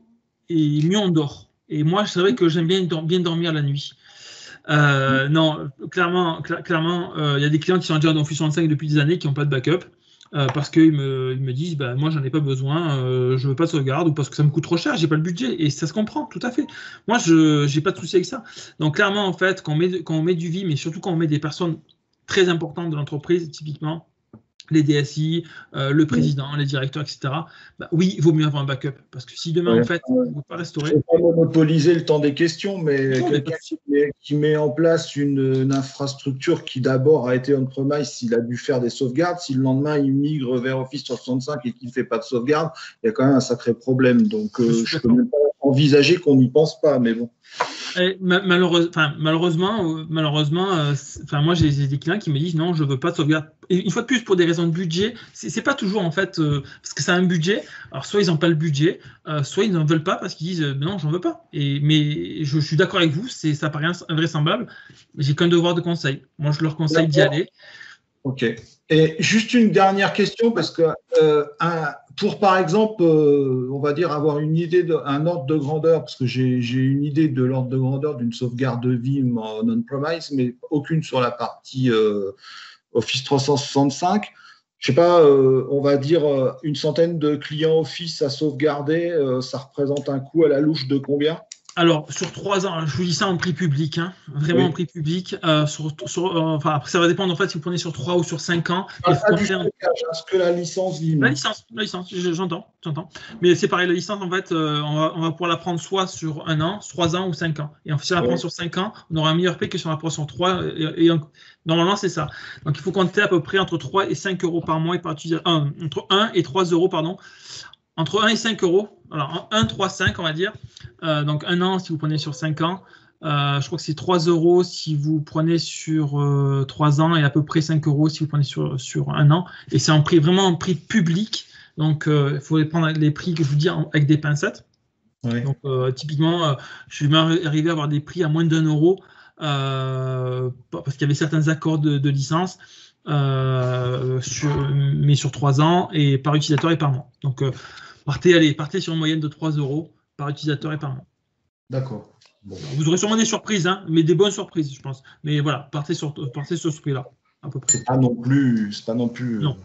et mieux on dort. Et moi, c'est vrai que j'aime bien dormir la nuit. Non, clairement, il y a des clients qui sont déjà dans Office 365 depuis des années qui n'ont pas de backup. Parce qu'ils me disent moi j'en ai pas besoin, je veux pas de sauvegarde ou parce que ça me coûte trop cher, j'ai pas le budget, et ça se comprend tout à fait. Moi je n'ai pas de souci avec ça. Donc clairement en fait quand on met du Vim, mais surtout quand on met des personnes très importantes de l'entreprise, typiquement les DSI, le président, les directeurs, etc. Oui, il vaut mieux avoir un backup parce que si demain en fait on ne peut pas restaurer. Je ne vais pas monopoliser le temps des questions, mais quelqu'un qui met en place une infrastructure qui d'abord a été on-premise, s'il a dû faire des sauvegardes, si le lendemain il migre vers Office 365 et qu'il ne fait pas de sauvegarde, il y a quand même un sacré problème. Donc je ne peux même pas envisager qu'on n'y pense pas, mais bon. Malheureusement, moi j'ai des clients qui me disent non, je veux pas de sauvegarde. Et une fois de plus, pour des raisons de budget, c'est pas toujours en fait parce que c'est un budget. Alors soit ils n'ont pas le budget, soit ils n'en veulent pas parce qu'ils disent non, j'en veux pas. Mais je suis d'accord avec vous, ça paraît invraisemblable. J'ai qu'un devoir de conseil. Moi, je leur conseille d'y aller. Ok. Et juste une dernière question, parce que pour par exemple, on va dire avoir une idée un ordre de grandeur, parce que j'ai une idée de l'ordre de grandeur d'une sauvegarde de Vim en on-premise, mais aucune sur la partie Office 365. Je sais pas, on va dire une centaine de clients Office à sauvegarder, ça représente un coût à la louche de combien? Alors, sur 3 ans, je vous dis ça en prix public, vraiment en prix public. Après, ça va dépendre en fait si vous prenez sur 3 ou sur 5 ans. Est-ce que la licence Vim? La licence, j'entends. Mais c'est pareil, la licence, en fait, on va pouvoir la prendre soit sur 1 an, 3 ans ou 5 ans. Et si on la prend sur 5 ans, on aura un meilleur prix que si on la prend sur 3. Normalement, c'est ça. Donc, il faut compter à peu près entre 3 et 5 euros par mois et par utilisateur. Entre 1 et 3 euros, pardon. Entre 1 et 5 euros. Alors, 1, 3, 5, on va dire. Donc, 1 an si vous prenez sur 5 ans. Je crois que c'est 3 euros si vous prenez sur 3 ans et à peu près 5 euros si vous prenez sur 1 an. Et c'est vraiment en prix public. Donc, il faut prendre les prix que je vous dis avec des pincettes. Oui. Donc, typiquement, je vais arriver à avoir des prix à moins d'1 euro parce qu'il y avait certains accords de licence. Mais sur 3 ans et par utilisateur et par mois. Donc, partez sur une moyenne de 3 euros par utilisateur et par mois. D'accord. Bon. Vous aurez sûrement des surprises, mais des bonnes surprises, je pense. Mais voilà, partez sur ce prix-là, à peu près. C'est pas non plus. Non.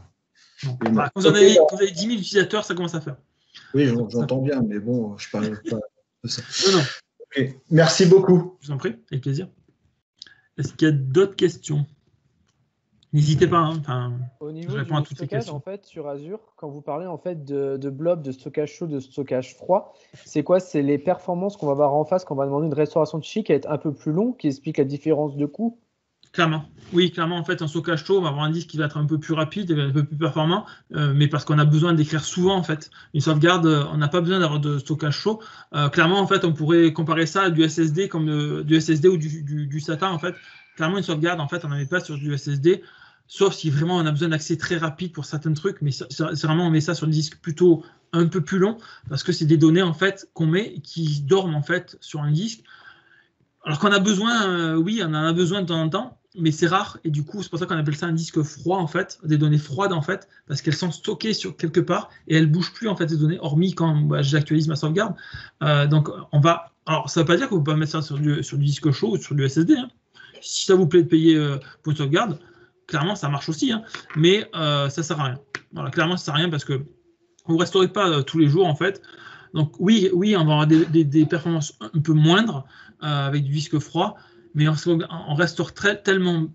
Voilà, quand vous avez 10 000 utilisateurs, ça commence à faire. Oui, j'entends bien, mais bon, je parle pas de ça. Non. Okay. Merci beaucoup. Je vous en prie, avec plaisir. Est-ce qu'il y a d'autres questions? N'hésitez pas. Au niveau du stockage, en fait, sur Azure, quand vous parlez en fait de blob, de stockage chaud, de stockage froid, c'est quoi? C'est les performances qu'on va avoir en face quand on va demander une restauration de fichiers qui va être un peu plus long, qui explique la différence de coût? Clairement. Oui, clairement, en fait, un stockage chaud, on va avoir un disque qui va être un peu plus rapide, un peu plus performant, mais parce qu'on a besoin d'écrire souvent, en fait. Une sauvegarde, on n'a pas besoin d'avoir de stockage chaud. Clairement, en fait, on pourrait comparer ça à du SSD comme du SSD ou du SATA, en fait. Clairement, une sauvegarde, en fait, on n'en met pas sur du SSD. Sauf si vraiment on a besoin d'accès très rapide pour certains trucs, mais c'est vraiment on met ça sur des disques plutôt un peu plus longs parce que c'est des données en fait qu'on met qui dorment en fait sur un disque. Alors qu'on a besoin, oui, on en a besoin de temps en temps, mais c'est rare, et du coup, c'est pour ça qu'on appelle ça un disque froid, en fait, des données froides, en fait, parce qu'elles sont stockées sur quelque part, et elles ne bougent plus, en fait, ces données, hormis quand j'actualise ma sauvegarde. Donc, alors, ça ne veut pas dire que vous pouvez mettre ça sur du disque chaud ou sur du SSD. Hein. Si ça vous plaît de payer pour une sauvegarde, clairement, ça marche aussi, hein, mais ça ne sert à rien. Voilà, clairement, ça ne sert à rien parce que vous ne restaurez pas tous les jours, en fait. Donc, oui, on va avoir des performances un peu moindres avec du disque froid, mais on restaure tellement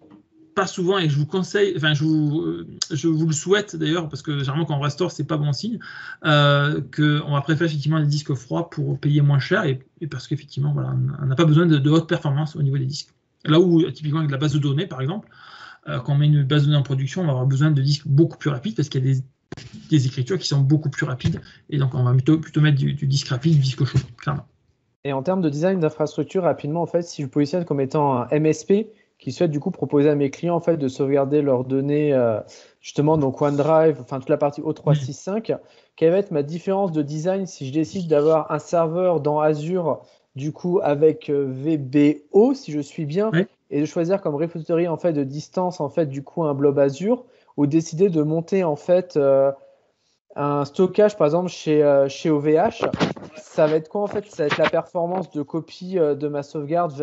pas souvent, et je vous conseille, enfin je vous le souhaite d'ailleurs, parce que généralement quand on restaure, c'est pas bon signe, qu'on va préférer effectivement des disques froids pour payer moins cher, et parce qu'effectivement, voilà, on n'a pas besoin de haute performance au niveau des disques. Là où, typiquement avec la base de données, par exemple, quand on met une base de données en production, on va avoir besoin de disques beaucoup plus rapides, parce qu'il y a des écritures qui sont beaucoup plus rapides, et donc on va plutôt mettre du disque rapide, du disque chaud, clairement. Et en termes de design d'infrastructure, rapidement, en fait, si je positionne comme étant un MSP qui souhaite du coup proposer à mes clients en fait de sauvegarder leurs données, justement donc OneDrive, enfin toute la partie O365, quelle va être ma différence de design si je décide d'avoir un serveur dans Azure du coup avec VBO, si je suis bien, et de choisir comme repository en fait de distance en fait du coup un blob Azure, ou décider de monter en fait un stockage par exemple chez OVH, ça va être quoi en fait? Ça va être la performance de copie de ma sauvegarde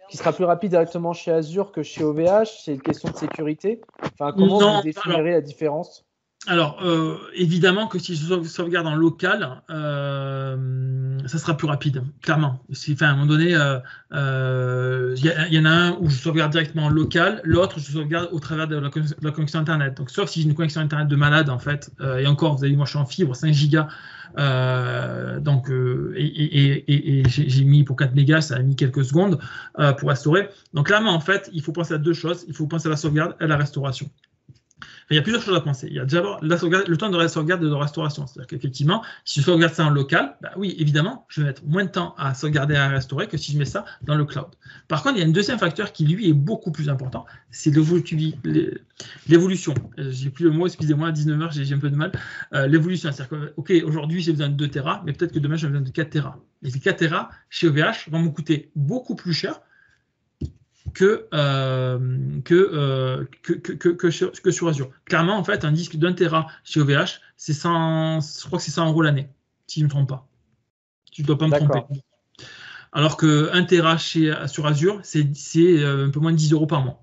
qui sera plus rapide directement chez Azure que chez OVH? C'est une question de sécurité. Enfin, comment vous définirez la différence? Alors, évidemment que si je sauvegarde en local, ça sera plus rapide, clairement. Enfin, à un moment donné, y en a un où je sauvegarde directement en local, l'autre, je sauvegarde au travers de la connexion Internet. Donc, sauf si j'ai une connexion Internet de malade, en fait, et encore, vous avez vu, moi, je suis en fibre, 5 gigas, donc, et j'ai mis pour 4 mégas, ça a mis quelques secondes pour restaurer. Donc, clairement, en fait, il faut penser à deux choses. Il faut penser à la sauvegarde et à la restauration. Il y a plusieurs choses à penser. Il y a déjà le temps de la sauvegarde et de restauration. C'est-à-dire qu'effectivement, si je sauvegarde ça en local, bah oui, évidemment, je vais mettre moins de temps à sauvegarder et à restaurer que si je mets ça dans le cloud. Par contre, il y a un deuxième facteur qui, lui, est beaucoup plus important. C'est l'évolution. J'ai plus le mot, excusez-moi, à 19h, j'ai un peu de mal. L'évolution, c'est-à-dire que, OK, aujourd'hui, j'ai besoin de 2 Tera, mais peut-être que demain, j'ai besoin de 4 Tera. Et ces 4 Tera, chez OVH, vont me coûter beaucoup plus cher que sur Azure. Clairement, en fait, un disque d'1 Tera chez OVH, je crois que c'est 100 € l'année, si je ne me trompe pas. Je ne dois pas me tromper. Alors que 1 Tera sur Azure, c'est un peu moins de 10 € par mois.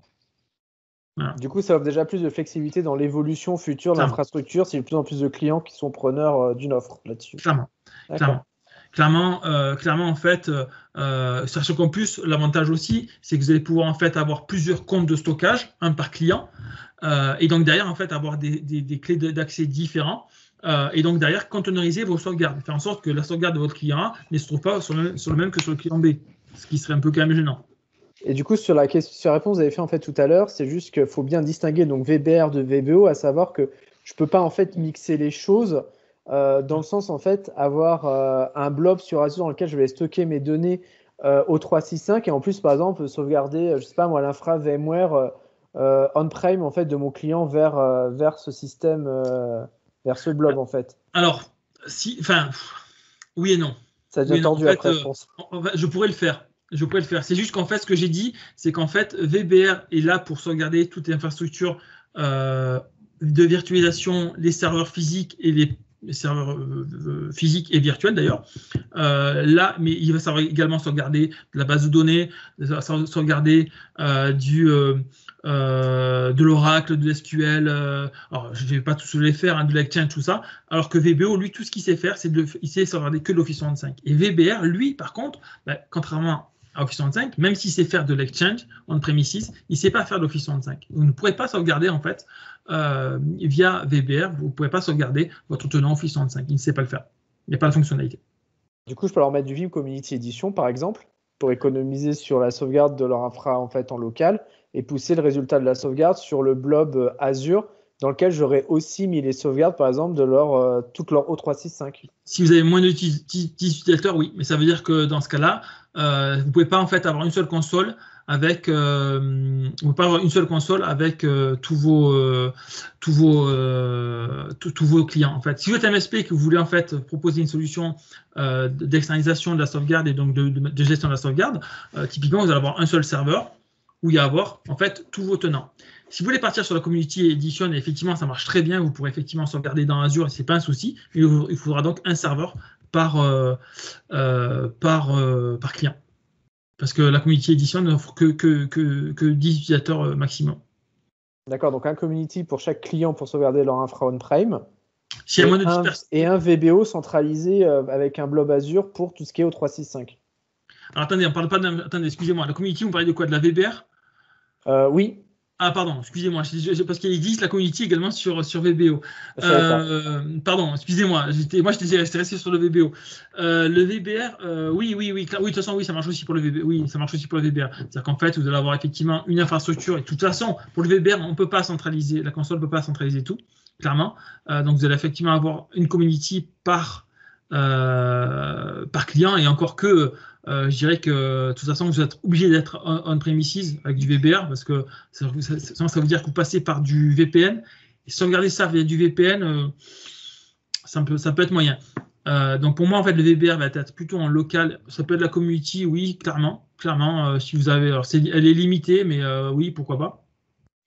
Voilà. Du coup, ça offre déjà plus de flexibilité dans l'évolution future de l'infrastructure, s'il y a de plus en plus de clients qui sont preneurs d'une offre là-dessus. Clairement, en fait, sachant qu'en plus, l'avantage aussi, c'est que vous allez pouvoir en fait avoir plusieurs comptes de stockage, un par client, et donc derrière, en fait, avoir des clés d'accès différents, et donc derrière, containeriser vos sauvegardes, faire en sorte que la sauvegarde de votre client A ne se trouve pas sur le même que sur le client B, ce qui serait un peu quand même gênant. Et du coup, sur la réponse que vous avez fait en fait tout à l'heure, c'est juste qu'il faut bien distinguer donc VBR de VBO, à savoir que je ne peux pas en fait mixer les choses. Dans le sens, en fait, avoir un blob sur Azure dans lequel je vais stocker mes données au 365 et en plus, par exemple, sauvegarder, je sais pas moi, l'infra VMware on-prem en fait de mon client vers ce système, vers ce blob en fait. Alors, oui et non. Ça a déjà tordu après, je pense. Je pourrais le faire. C'est juste qu'en fait, ce que j'ai dit, c'est qu'en fait, VBR est là pour sauvegarder toutes les infrastructures de virtualisation, les serveurs physiques et les serveurs physiques et virtuels d'ailleurs. Là, mais il va savoir également sauvegarder de la base de données, sauvegarder de l'Oracle, de l'SQL. Alors, je ne vais pas tous les faire, de l'Exchange, tout ça. Alors que VBO, lui, tout ce qu'il sait faire, il sait sauvegarder que de l'Office 365. Et VBR, lui, par contre, contrairement à Office 365, même s'il sait faire de l'Exchange on-premises, il ne sait pas faire de l'Office 365. Vous ne pourrez pas sauvegarder, en fait, via VBR, vous ne pouvez pas sauvegarder votre tenant Office 365. Il ne sait pas le faire. Il n'y a pas la fonctionnalité. Du coup, je peux leur mettre du Vim Community Edition, par exemple, pour économiser sur la sauvegarde de leur infra en fait en local et pousser le résultat de la sauvegarde sur le blob Azure, dans lequel j'aurais aussi mis les sauvegardes, par exemple, de toute leur O365. Si vous avez moins d'utilisateurs, oui, mais ça veut dire que dans ce cas-là, vous ne pouvez pas en fait avoir une seule console avec tous vos clients. En fait, si vous êtes MSP et que vous voulez en fait proposer une solution d'externalisation de la sauvegarde et donc de gestion de la sauvegarde, typiquement vous allez avoir un seul serveur où il y a à avoir en fait tous vos tenants. Si vous voulez partir sur la Community Edition, effectivement, ça marche très bien. Vous pourrez effectivement sauvegarder dans Azure et ce n'est pas un souci. Mais il faudra donc un serveur par client. Parce que la Community Edition n'offre que 10 utilisateurs maximum. D'accord, donc un community pour chaque client pour sauvegarder leur infra on-prime. Et un VBO centralisé avec un blob Azure pour tout ce qui est au 365. Alors attendez, on parle pas attendez, excusez-moi. La community, on parlait de quoi? De la VBR? Oui. Ah, pardon, excusez-moi, parce qu'il existe la community également sur VBO. Pardon, excusez-moi, moi j'étais resté sur le VBO. Le VBR, oui, de toute façon, oui, ça marche aussi pour le VBR. Oui, ça marche aussi pour le VBR. C'est-à-dire qu'en fait, vous allez avoir effectivement une infrastructure, et de toute façon, pour le VBR, on ne peut pas centraliser, la console ne peut pas centraliser tout, clairement. Donc vous allez effectivement avoir une community par client, et encore que je dirais que de toute façon vous êtes obligé d'être on-premises avec du VBR, parce que ça veut dire que vous passez par du VPN, et sauvegarder ça via du VPN, ça peut être moyen. Donc pour moi en fait le VBR va être plutôt en local. Ça peut être la community, oui, clairement si vous avez, alors elle est limitée, mais oui, pourquoi pas,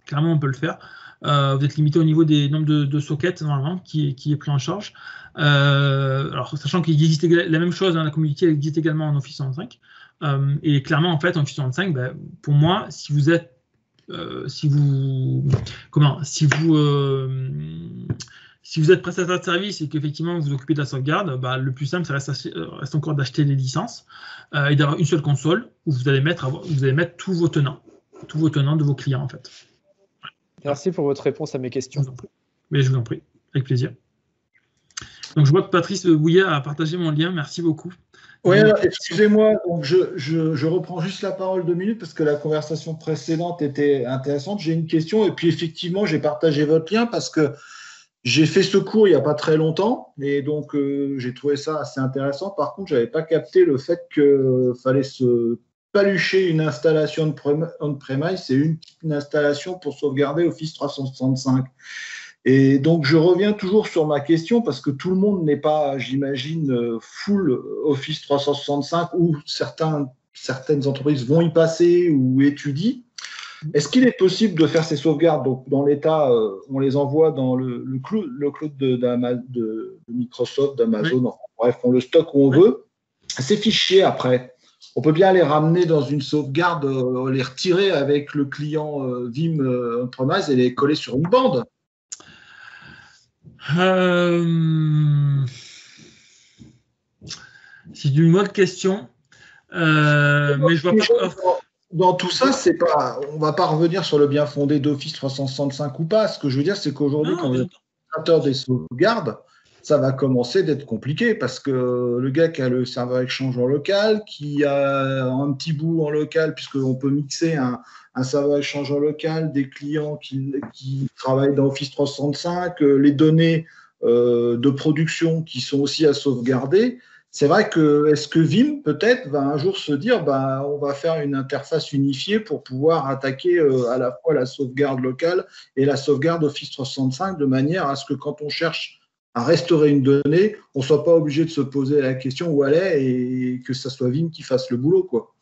clairement on peut le faire. Vous êtes limité au niveau des nombres de sockets normalement qui est pris en charge. Alors sachant qu'il existe la même chose, la community elle existe également en Office 365, et clairement en fait en Office 365, pour moi, si vous êtes si vous êtes prestataire de service et qu'effectivement vous vous occupez de la sauvegarde, le plus simple ça reste encore d'acheter les licences et d'avoir une seule console où vous allez mettre tous vos tenants de vos clients en fait. Merci pour votre réponse à mes questions. Mais je vous en prie, avec plaisir. Donc, je vois que Patrice Bouillet a partagé mon lien. Merci beaucoup. Oui, excusez-moi. Donc, je reprends juste la parole 2 minutes parce que la conversation précédente était intéressante. J'ai une question et puis effectivement, j'ai partagé votre lien parce que j'ai fait ce cours il n'y a pas très longtemps et donc j'ai trouvé ça assez intéressant. Par contre, je n'avais pas capté le fait qu'il fallait se palucher une installation on-premise, c'est une installation pour sauvegarder Office 365. Et donc, je reviens toujours sur ma question parce que tout le monde n'est pas, j'imagine, full Office 365 ou certaines entreprises vont y passer ou étudient. Est-ce qu'il est possible de faire ces sauvegardes? Donc, dans l'état, on les envoie dans le cloud de Microsoft, d'Amazon, oui. Bref, on le stocke où on veut. Ces fichiers, après, on peut bien les ramener dans une sauvegarde, les retirer avec le client Vim on-premise et les coller sur une bande. C'est une bonne question, mais je vois pas. Dans tout ça, on ne va pas revenir sur le bien fondé d'Office 365 ou pas. Ce que je veux dire, c'est qu'aujourd'hui, quand vous êtes administrateur des sauvegardes, ça va commencer d'être compliqué parce que le gars qui a le serveur Exchange en local, qui a un petit bout en local, puisqu'on peut mixer un serveur Exchange en local, des clients qui travaillent dans Office 365, les données de production qui sont aussi à sauvegarder. C'est vrai que est-ce que Vim peut-être va un jour se dire on va faire une interface unifiée pour pouvoir attaquer à la fois la sauvegarde locale et la sauvegarde Office 365 de manière à ce que quand on cherche à restaurer une donnée, on ne soit pas obligé de se poser la question où elle est et que ça soit Vim qui fasse le boulot, quoi.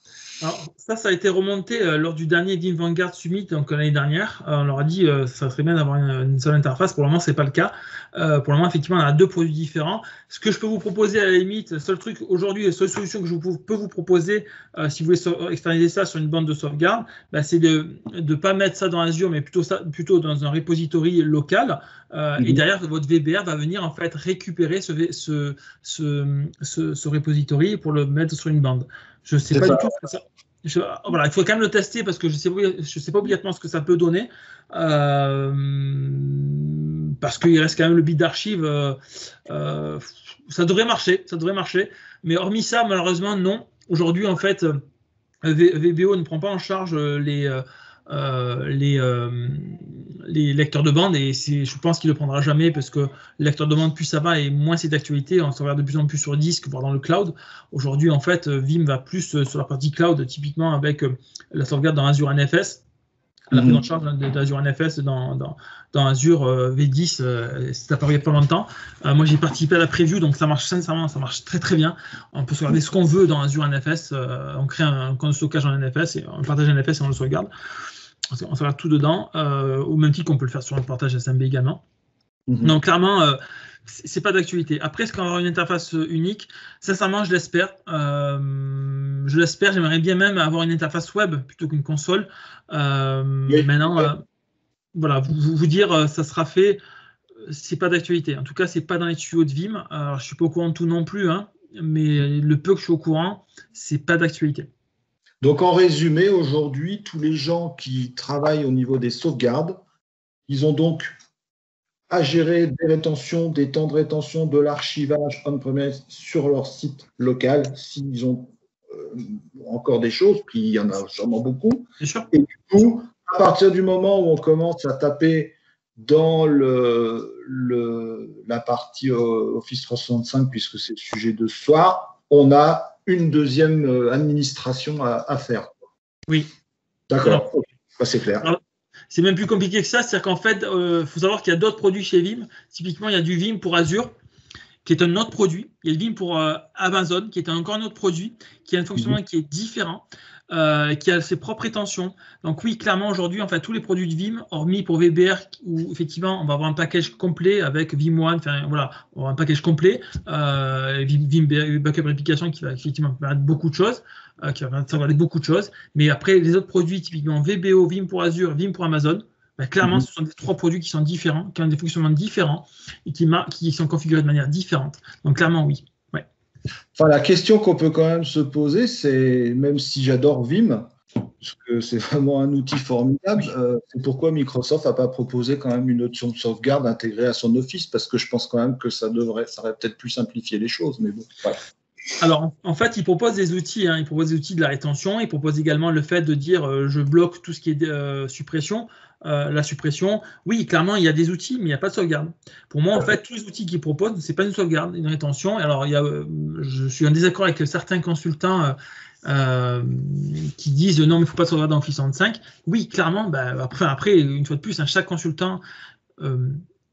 Alors, ça a été remonté lors du dernier Vim Vanguard Summit, donc l'année dernière. On leur a dit ça serait bien d'avoir une seule interface. Pour le moment, ce n'est pas le cas. Pour le moment, effectivement, on a 2 produits différents. Ce que je peux vous proposer à la limite, le seul truc aujourd'hui, la seule solution que je peux vous proposer, si vous voulez externaliser ça sur une bande de sauvegarde, c'est de ne pas mettre ça dans Azure, mais plutôt dans un repository local. Et derrière, votre VBR va venir en fait récupérer ce repository pour le mettre sur une bande. Je ne sais pas du tout ce que ça. Voilà, il faut quand même le tester parce que je ne sais pas obligatoirement ce que ça peut donner. Parce qu'il reste quand même le bit d'archive. Ça devrait marcher. Mais hormis ça, malheureusement, non. Aujourd'hui, en fait, VBO ne prend pas en charge les lecteurs de bande et je pense qu'il ne le prendra jamais parce que le lecteur de bande, plus ça va et moins c'est d'actualité. On sauvegarde de plus en plus sur disque, voire dans le cloud. Aujourd'hui, en fait, Vim va plus sur la partie cloud, typiquement avec la sauvegarde dans Azure NFS, la prise en charge d'Azure NFS dans dans Azure V10, c'est apparu il n'y a pas longtemps. Moi, j'ai participé à la preview, donc ça marche sincèrement, ça marche très très bien. On peut sauvegarder ce qu'on veut dans Azure NFS. On crée un compte de stockage en NFS, et on partage NFS et on le sauvegarde. On sauvegarde tout dedans, au même titre qu'on peut le faire sur un partage SMB également. Donc clairement, c'est pas d'actualité. Après, est-ce qu'on va avoir une interface unique? Sincèrement, je l'espère. J'aimerais bien même avoir une interface web plutôt qu'une console. Maintenant, voilà, vous dire ça sera fait, c'est pas d'actualité. En tout cas, c'est pas dans les tuyaux de Vim. Alors, je suis pas au courant de tout non plus, hein, mais le peu que je suis au courant, c'est pas d'actualité. Donc, en résumé, aujourd'hui, tous les gens qui travaillent au niveau des sauvegardes, ils ont donc à gérer des rétentions, des temps de rétention, de l'archivage on-premise sur leur site local, s'ils ont encore des choses, puis il y en a sûrement beaucoup. Bien sûr. Et du coup, à partir du moment où on commence à taper dans la partie Office 365, puisque c'est le sujet de ce soir, on a une deuxième administration à faire. Oui. D'accord, c'est clair. Alors, c'est même plus compliqué que ça, c'est-à-dire qu'en fait, faut savoir qu'il y a d'autres produits chez Vim. Typiquement, il y a du Vim pour Azure, qui est un autre produit. Il y a le Vim pour Amazon, qui est encore un autre produit, qui a un fonctionnement qui est différent, qui a ses propres rétentions. Donc oui, clairement, aujourd'hui, en fait, tous les produits de Vim, hormis pour VBR, où effectivement, on va avoir un package complet avec Vim One, enfin voilà, on va avoir un package complet, Vim Backup Replication qui va effectivement permettre beaucoup de choses, qui va permettre de sauvegarder beaucoup de choses. Mais après, les autres produits, typiquement VBO, Vim pour Azure, Vim pour Amazon, clairement, ce sont des trois produits qui sont différents, qui ont des fonctionnements différents et qui sont configurés de manière différente. Donc clairement, oui. Ouais. Enfin, la question qu'on peut quand même se poser, c'est, même si j'adore Vim, parce que c'est vraiment un outil formidable, c'est pourquoi Microsoft n'a pas proposé quand même une option de sauvegarde intégrée à son Office, parce que je pense quand même que ça aurait peut-être pu simplifier les choses, mais bon, voilà. Alors, en fait, il propose des outils. Il propose des outils de la rétention. Il propose également le fait de dire je bloque tout ce qui est suppression. La suppression, oui, clairement, il y a des outils, mais il n'y a pas de sauvegarde. Pour moi, en fait, tous les outils qu'il propose, ce n'est pas une sauvegarde, une rétention. Alors, je suis en désaccord avec certains consultants qui disent non, mais il ne faut pas de sauvegarde dans Office 365. Oui, clairement, après, une fois de plus, chaque consultant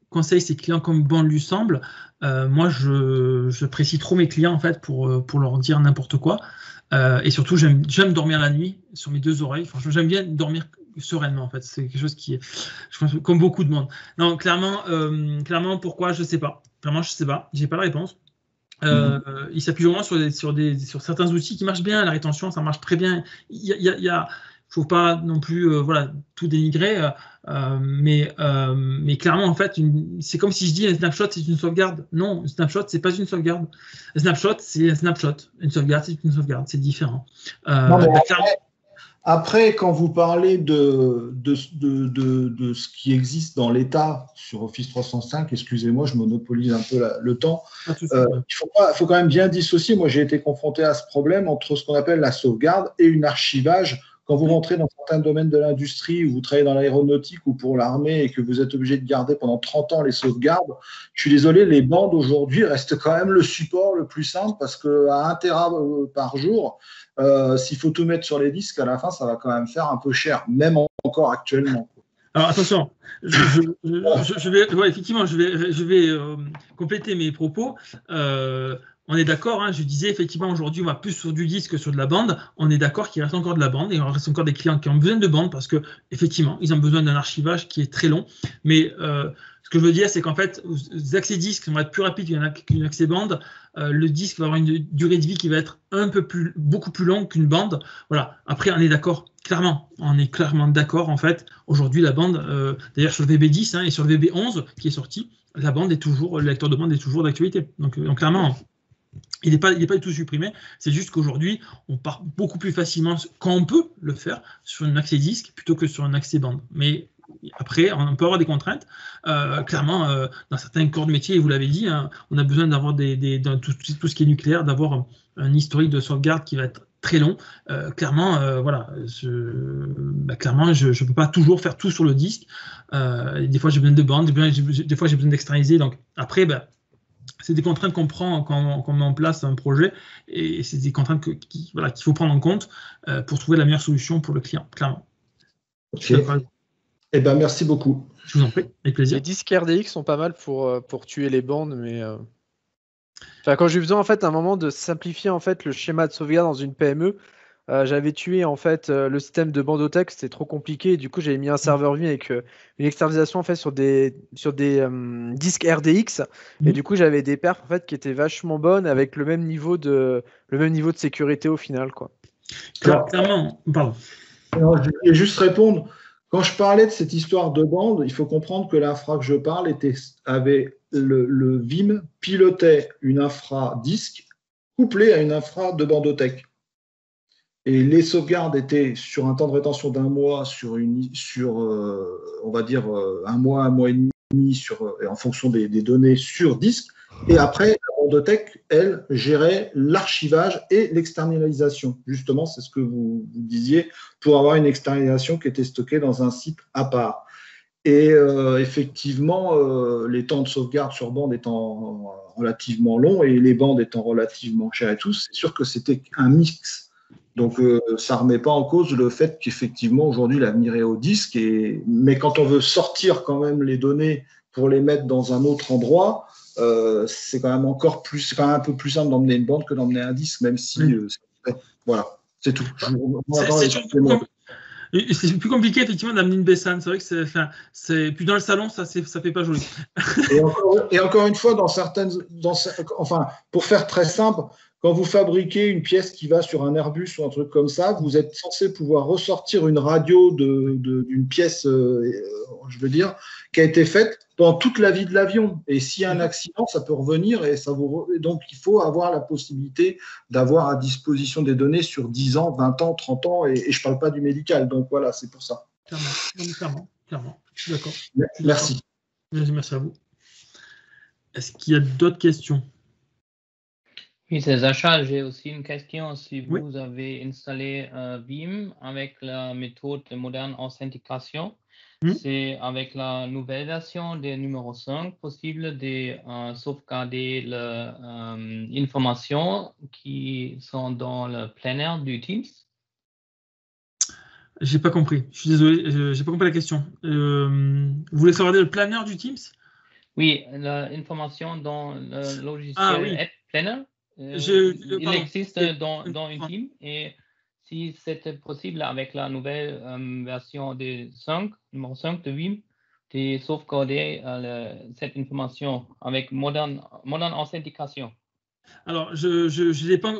conseille ses clients comme bon lui semble. Moi, je précise trop mes clients en fait pour leur dire n'importe quoi. Et surtout, j'aime dormir la nuit sur mes deux oreilles. Franchement, j'aime bien dormir sereinement en fait. C'est quelque chose qui est, je pense, comme beaucoup de monde. Non, clairement, pourquoi je sais pas. Vraiment, je sais pas. J'ai pas la réponse. Il s'appuie vraiment sur certains outils qui marchent bien. La rétention, ça marche très bien. Faut pas non plus tout dénigrer, mais clairement en fait c'est comme si je dis un snapshot c'est une sauvegarde. Non, un snapshot c'est pas une sauvegarde. Un snapshot c'est un snapshot. Une sauvegarde c'est une sauvegarde, c'est différent. Après, quand vous parlez de ce qui existe dans l'état sur Office 365, excusez-moi, je monopolise un peu le temps. Il faut quand même bien dissocier. Moi, j'ai été confronté à ce problème entre ce qu'on appelle la sauvegarde et une archivage. Quand vous rentrez dans certains domaines de l'industrie, ou vous travaillez dans l'aéronautique ou pour l'armée et que vous êtes obligé de garder pendant 30 ans les sauvegardes, je suis désolé, les bandes aujourd'hui restent quand même le support le plus simple parce qu'à 1 Tera par jour, s'il faut tout mettre sur les disques, à la fin, ça va quand même faire un peu cher, même encore actuellement. Alors attention, je vais compléter mes propos. On est d'accord, je disais effectivement aujourd'hui on va plus sur du disque que sur de la bande. On est d'accord qu'il reste encore de la bande et il reste encore des clients qui ont besoin de bande parce que effectivement ils ont besoin d'un archivage qui est très long. Mais ce que je veux dire c'est qu'en fait les accès disques vont être plus rapides qu'une accès bande. Le disque va avoir une durée de vie qui va être beaucoup plus longue qu'une bande. Voilà. Après on est d'accord. Clairement, on est clairement d'accord en fait. Aujourd'hui la bande, d'ailleurs sur le VB10 et sur le VB11 qui est sorti, la bande est toujours, le lecteur de bande est toujours d'actualité. Donc clairement. Il n'est pas du tout supprimé, c'est juste qu'aujourd'hui, on part beaucoup plus facilement, quand on peut le faire, sur un accès disque plutôt que sur un accès bande. Mais après, on peut avoir des contraintes. Clairement, dans certains corps de métier, vous l'avez dit, on a besoin d'avoir dans tout ce qui est nucléaire, d'avoir un historique de sauvegarde qui va être très long. Clairement, je ne peux pas toujours faire tout sur le disque. Des fois, j'ai besoin de bande, des fois, j'ai besoin d'externaliser. Donc après, c'est des contraintes qu'on prend quand on met en place un projet et c'est des contraintes qu'il faut prendre en compte pour trouver la meilleure solution pour le client, clairement. Ok. Merci beaucoup. Je vous en prie, avec plaisir. Les disques RDX sont pas mal pour tuer les bandes, mais quand j'ai besoin en fait à un moment de simplifier en fait le schéma de sauvegarde dans une PME, j'avais tué en fait le système de bandothèque, c'était trop compliqué. Du coup, j'avais mis un serveur Vim avec une externalisation en fait sur des disques RDX. Et du coup, j'avais des perfs en fait qui étaient vachement bonnes avec le même niveau de sécurité au final, quoi. Clairement, pardon. Alors, je voulais juste répondre. Quand je parlais de cette histoire de bande, il faut comprendre que l'infra que je parle avait le Vim pilotait une infra disque couplée à une infra de bandothèque. Et les sauvegardes étaient sur un temps de rétention d'1 mois, on va dire un mois et demi, en fonction des données sur disque. Et après, la bandothèque, elle, gérait l'archivage et l'externalisation. Justement, c'est ce que vous disiez, pour avoir une externalisation qui était stockée dans un site à part. Et effectivement, les temps de sauvegarde sur bande étant relativement longs et les bandes étant relativement chères et tout, c'est sûr que c'était un mix. Donc, ça ne remet pas en cause le fait qu'effectivement, aujourd'hui, l'avenir est au disque. Mais quand on veut sortir quand même les données pour les mettre dans un autre endroit, c'est quand même c'est quand même un peu plus simple d'emmener une bande que d'emmener un disque, même si voilà, c'est tout. C'est plus compliqué effectivement d'amener une Bessan. C'est vrai que c'est plus dans le salon, ça fait pas joli. Et encore une fois, pour faire très simple, quand vous fabriquez une pièce qui va sur un Airbus ou un truc comme ça, vous êtes censé pouvoir ressortir une radio d'une pièce, je veux dire, qui a été faite pendant toute la vie de l'avion. Et s'il y a un accident, ça peut revenir et donc il faut avoir la possibilité d'avoir à disposition des données sur 10 ans, 20 ans, 30 ans, et je ne parle pas du médical. Donc voilà, c'est pour ça. Clairement. Je suis d'accord. Merci. Merci à vous. Est-ce qu'il y a d'autres questions? Oui, c'est Sacha. J'ai aussi une question. Si vous avez installé Vim avec la méthode de moderne authentication, c'est avec la nouvelle version des numéros 5 possible de sauvegarder les informations qui sont dans le planner du Teams? J'ai pas compris. Je suis désolé, j'ai pas compris la question. Vous voulez sauvegarder le planner du Teams? Oui, l'information dans le logiciel App Planner. Il existe dans une team et si c'était possible avec la nouvelle version de numéro 5 de Vim, de sauvegarder cette information avec moderne authentication. Alors, je l'ai pas,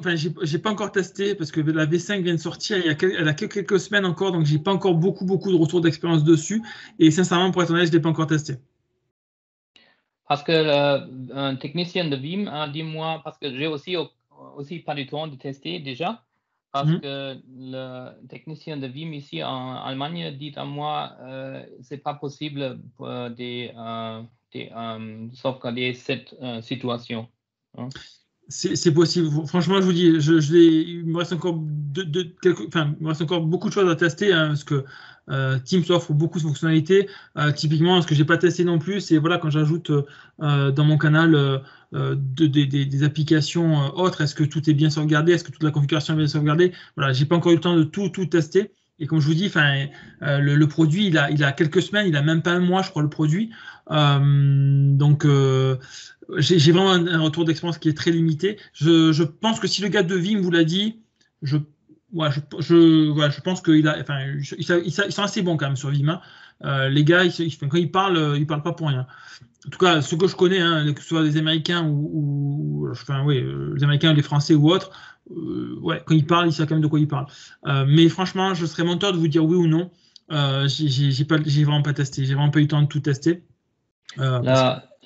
j'ai pas encore testé parce que la V5 vient de sortir, elle a quelques semaines encore, donc j'ai pas encore beaucoup de retours d'expérience dessus. Et sincèrement, pour être honnête, je l'ai pas encore testé. Parce que un technicien de Vim a dit moi, parce que j'ai aussi pas du temps de tester déjà, parce que le technicien de Vim ici en Allemagne dit à moi c'est pas possible de sauvegarder cette situation. C'est possible. Franchement, je vous dis, il me reste encore beaucoup de choses à tester parce que Teams offre beaucoup de fonctionnalités. Typiquement, ce que j'ai pas testé non plus, c'est quand j'ajoute dans mon canal des applications autres, est-ce que tout est bien sauvegardé, est-ce que toute la configuration est bien sauvegardée. Voilà, j'ai pas encore eu le temps de tout tester. Et comme je vous dis, le produit, il a quelques semaines, il a même pas un mois, je crois, le produit. Donc j'ai vraiment un retour d'expérience qui est très limité. Je pense que si le gars de Vim vous l'a dit, je pense qu'ils sont assez bons quand même sur Vim. Les gars, quand ils parlent pas pour rien. En tout cas, ceux que je connais, que ce soit les Américains les Américains, les Français ou autres, quand ils parlent, ils savent quand même de quoi ils parlent. Mais franchement, je serais menteur de vous dire oui ou non. J'ai vraiment pas testé. J'ai vraiment pas eu le temps de tout tester.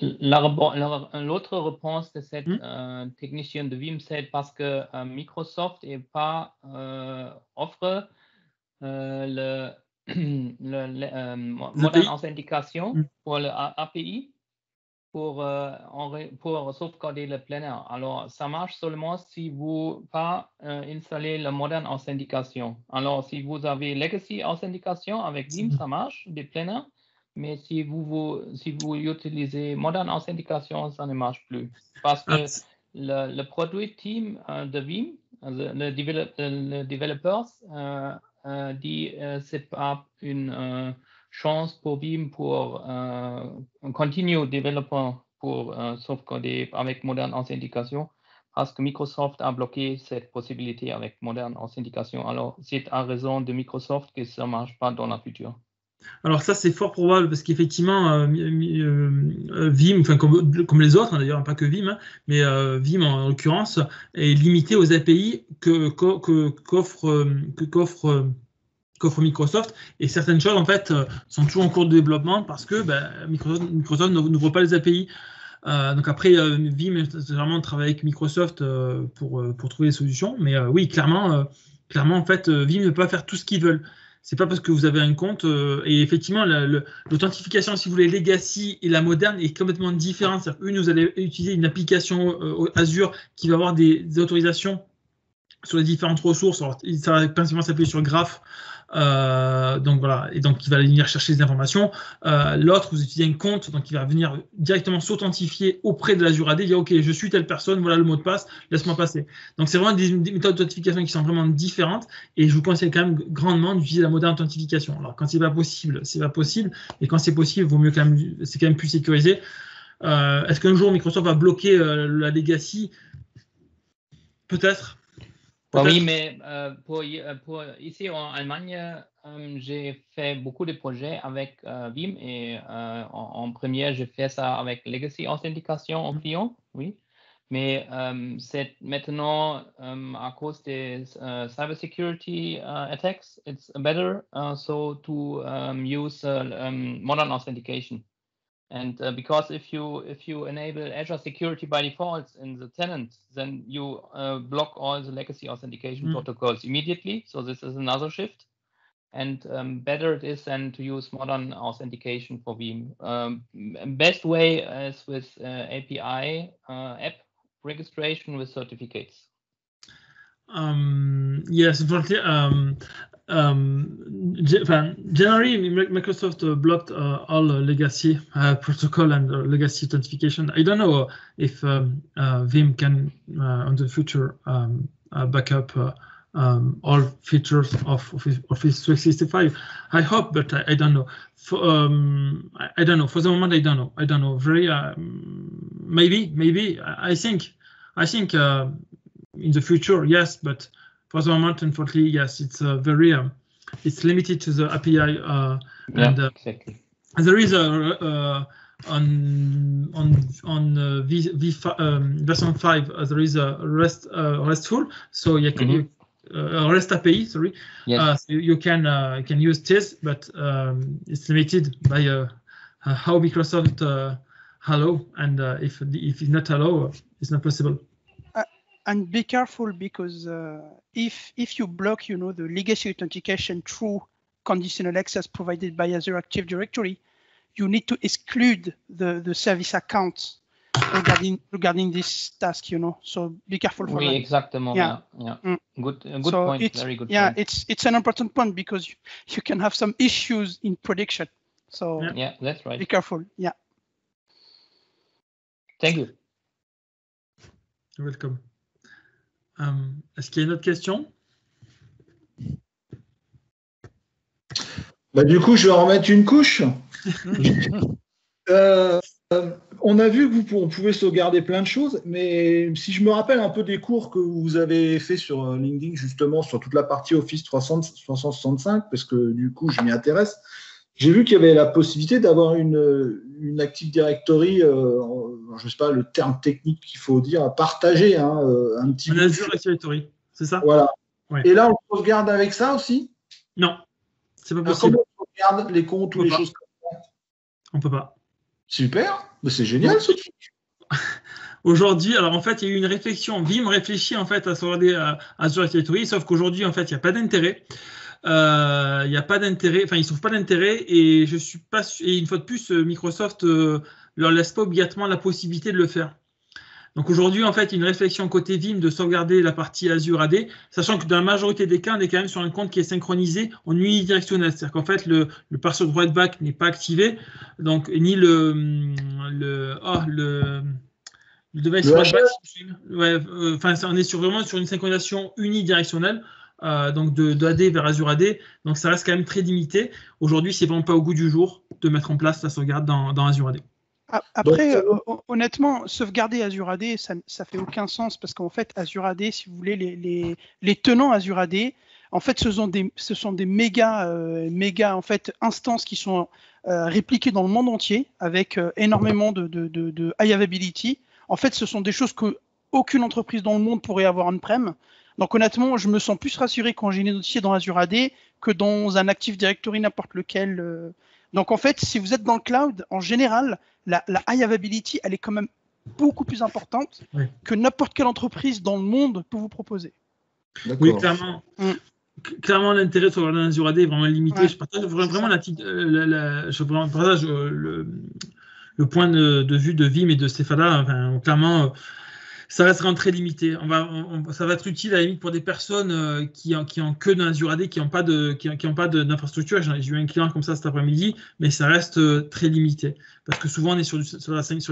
L'autre réponse de cette technicien de Vim, c'est parce que Microsoft offre le moderne authentication pour l'API pour sauvegarder le planner. Alors, ça marche seulement si vous pas installez la moderne authentication. Alors, si vous avez legacy authentication avec Vim, ça marche, des planners. Mais si vous utilisez moderne authentication, ça ne marche plus. Parce que le produit team de Vim, le développeur dit c'est pas une chance pour Vim pour continuer développement pour sauvegarder avec Modern Authentication parce que Microsoft a bloqué cette possibilité avec Modern Authentication. Alors, c'est à raison de Microsoft que ça ne marche pas dans le futur. Alors ça, c'est fort probable parce qu'effectivement, Vim, enfin, comme les autres, hein, d'ailleurs, pas que Vim, hein, mais Vim en l'occurrence, est limité aux API qu'offre Microsoft, et certaines choses en fait sont toujours en cours de développement parce que Microsoft n'ouvre pas les API. Donc après, Vim, généralement, on travaille avec Microsoft pour trouver des solutions, mais oui, clairement, en fait, Vim ne peut pas faire tout ce qu'ils veulent. C'est pas parce que vous avez un compte et effectivement l'authentification, si vous voulez, legacy et la moderne est complètement différente. C'est-à-dire, vous allez utiliser une application Azure qui va avoir des autorisations sur les différentes ressources. Alors, ça va principalement s'appuyer sur Graph. Donc voilà, et donc il va venir chercher des informations. L'autre, vous utilisez un compte, donc il va venir directement s'authentifier auprès de l'Azure AD, dire ok, je suis telle personne, voilà le mot de passe, laisse-moi passer. Donc c'est vraiment des méthodes d'authentification qui sont vraiment différentes, et je vous conseille quand même grandement d'utiliser la moderne authentification. Alors quand c'est pas possible, et quand c'est possible, vaut mieux quand même, c'est quand même plus sécurisé. Est-ce qu'un jour Microsoft va bloquer la legacy? Peut-être. Oui, mais pour ici en Allemagne, j'ai fait beaucoup de projets avec Vim et en première, j'ai fait ça avec Legacy Authentication en client, oui. Mais c'est maintenant, à cause des cybersecurity attacks, it's better so to use modern authentication. And because if you enable Azure Security by default in the tenant, then you block all the legacy authentication protocols immediately. So this is another shift. And better it is then to use modern authentication for Vim. Best way is with API app registration with certificates. Yes, unfortunately. Generally, Microsoft blocked all legacy protocol and legacy authentication. I don't know if Vim can, in the future, back up all features of Office 365. I hope, but I don't know. I don't know. For the moment, I don't know. Very maybe. I think in the future, yes, but for the moment, unfortunately, yes, it's very it's limited to the API, and exactly. There is on version 5 there is a RESTful, so you can REST API. Sorry, yes. So you can use this, but it's limited by how Microsoft allow, and if it's not allow, it's not possible. And be careful because if you block, the legacy authentication through conditional access provided by Azure Active Directory, you need to exclude the service account regarding this task. So be careful for that. Exactement. Yeah. Good so point. Very good. Yeah, point. It's an important point because you can have some issues in prediction. So yeah, that's right. Be careful. Yeah. Thank you. You're welcome. Est-ce qu'il y a une autre question? Du coup, je vais en remettre une couche. On a vu que vous pouvez sauvegarder plein de choses, mais si je me rappelle un peu des cours que vous avez fait sur LinkedIn, justement, sur toute la partie Office 365, parce que du coup, je m'y intéresse, j'ai vu qu'il y avait la possibilité d'avoir une Active Directory, je ne sais pas le terme technique qu'il faut dire, partagée, un petit peu. Azure Active Directory, c'est ça? Voilà. Ouais. Et là, on sauvegarde avec ça aussi? Non, c'est pas possible. Comment on sauvegarde les comptes ou les choses comme ça? On peut pas. Super, mais c'est génial ce truc. Aujourd'hui, alors en fait, il y a eu une réflexion. Vim réfléchit en fait à sauvegarder Azure Active Directory, sauf qu'aujourd'hui, en fait, il n'y a pas d'intérêt. Il n'y a pas d'intérêt, enfin, ils ne trouvent pas d'intérêt, et je suis pas sûr, et une fois de plus, Microsoft leur laisse pas obligatoirement la possibilité de le faire. Donc aujourd'hui, en fait, il y a une réflexion côté Vim de sauvegarder la partie Azure AD, sachant que dans la majorité des cas, on est quand même sur un compte qui est synchronisé en unidirectionnel. C'est-à-dire qu'en fait, le password write-back n'est pas activé, donc ni le device write-back. Ouais, on est vraiment sur une synchronisation unidirectionnelle. donc de AD vers Azure AD. Donc ça reste quand même très limité. Aujourd'hui, c'est vraiment pas au goût du jour de mettre en place la sauvegarde dans Azure AD. Après, honnêtement, sauvegarder Azure AD, ça fait aucun sens parce qu'en fait, Azure AD, si vous voulez, les tenants Azure AD, en fait, ce sont des méga en fait instances qui sont répliquées dans le monde entier avec énormément de high availability. En fait, ce sont des choses qu'aucune entreprise dans le monde pourrait avoir on-prem. Donc honnêtement, je me sens plus rassuré quand j'ai des dossiers dans Azure AD que dans un Active Directory n'importe lequel. Donc en fait, si vous êtes dans le cloud, en général, la high availability, elle est quand même beaucoup plus importante que n'importe quelle entreprise dans le monde peut vous proposer. Oui, clairement. Clairement, l'intérêt sur Azure AD est vraiment limité. Ouais. Je partage vraiment le point de vue de Vim et de Cefala. Enfin, clairement, ça restera très limité. Ça va être utile à la limite pour des personnes qui ont que dans Azure AD, qui n'ont pas d'infrastructure. J'ai eu un client comme ça cet après-midi, mais ça reste très limité parce que souvent on est sur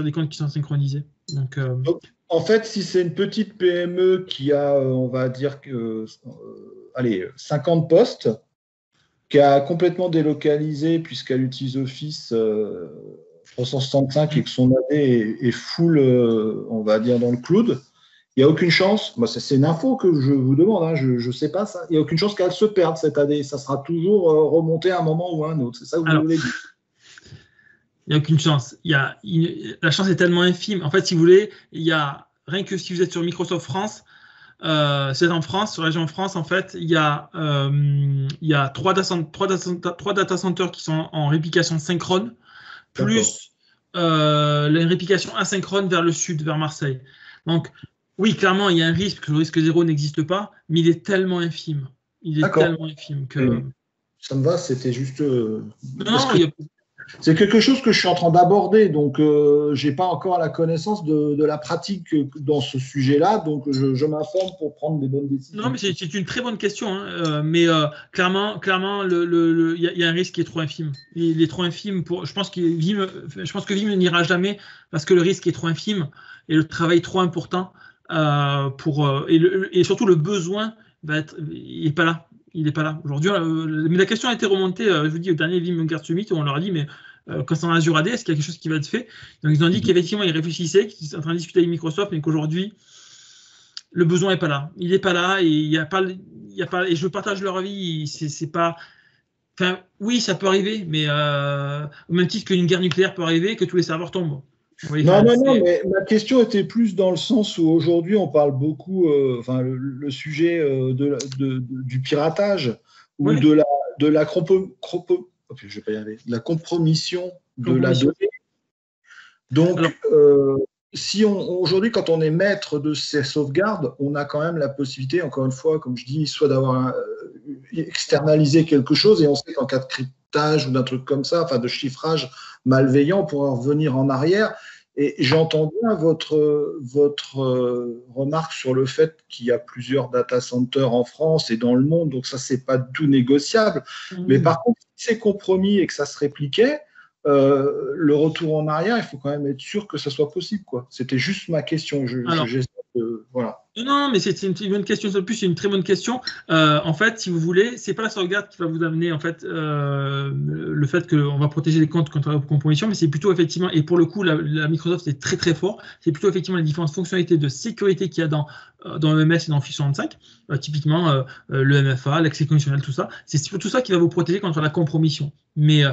des comptes qui sont synchronisés. Donc, en fait, si c'est une petite PME qui a, on va dire que 50 postes, qui a complètement délocalisé puisqu'elle utilise Office 365 et que son AD est full, on va dire, dans le cloud, il n'y a aucune chance, moi, c'est une info que je vous demande, je ne sais pas ça, il n'y a aucune chance qu'elle se perde cette AD, ça sera toujours remonté à un moment ou à un autre, c'est ça que vous voulez dire? Il n'y a aucune chance. La chance est tellement infime. En fait, si vous voulez, rien que si vous êtes sur Microsoft France, c'est en France, sur la région France, en fait, il y a 3 data centers qui sont en réplication synchrone, plus la réplication asynchrone vers le sud, vers Marseille. Donc, oui, clairement, il y a un risque, le risque zéro n'existe pas, mais il est tellement infime. Tellement infime que... Ça me va, c'était juste... Non, c'est quelque chose que je suis en train d'aborder, donc je n'ai pas encore la connaissance de la pratique dans ce sujet-là, donc je m'informe pour prendre des bonnes décisions. Non, mais c'est une très bonne question, mais clairement, il y a un risque qui est trop infime. Il est trop infime je pense que Vim n'ira jamais parce que le risque est trop infime et le travail trop important et surtout le besoin il n'est pas là. Il n'est pas là. Aujourd'hui, mais la question a été remontée, je vous dis, au dernier VMware Summit, où on leur a dit, mais quand c'est en Azure AD, est-ce qu'il y a quelque chose qui va être fait? Donc, ils ont dit qu'effectivement, ils réfléchissaient, qu'ils étaient en train de discuter avec Microsoft, mais qu'aujourd'hui, le besoin n'est pas là. Il n'est pas là et il y a pas, et je partage leur avis. C'est pas. Enfin, oui, ça peut arriver, mais au même titre qu'une guerre nucléaire peut arriver, que tous les serveurs tombent. Non, mais ma question était plus dans le sens où aujourd'hui on parle beaucoup, le sujet du piratage ou de la compromission de la donnée. Donc, aujourd'hui, quand on est maître de ces sauvegardes, on a quand même la possibilité, encore une fois, comme je dis, soit d'avoir externalisé quelque chose, et on sait qu'en cas de cryptage ou d'un truc comme ça, de chiffrage malveillant, on pourra revenir en arrière. Et j'entends bien votre remarque sur le fait qu'il y a plusieurs data centers en France et dans le monde, donc ça, c'est pas tout négociable. Mais par contre, si c'est compromis et que ça se répliquait, le retour en arrière, il faut quand même être sûr que ça soit possible, quoi. C'était juste ma question. Voilà. Non, mais c'est une bonne question. En plus, c'est une très bonne question. En fait, si vous voulez, c'est pas la sauvegarde qui va vous amener en fait le fait qu'on va protéger les comptes contre la compromission, mais c'est plutôt effectivement, et pour le coup, la Microsoft c'est très très fort. C'est plutôt effectivement les différentes fonctionnalités de sécurité qu'il y a dans le MS et dans Office 365, typiquement le MFA, l'accès conditionnel, tout ça. C'est tout ça qui va vous protéger contre la compromission. Mais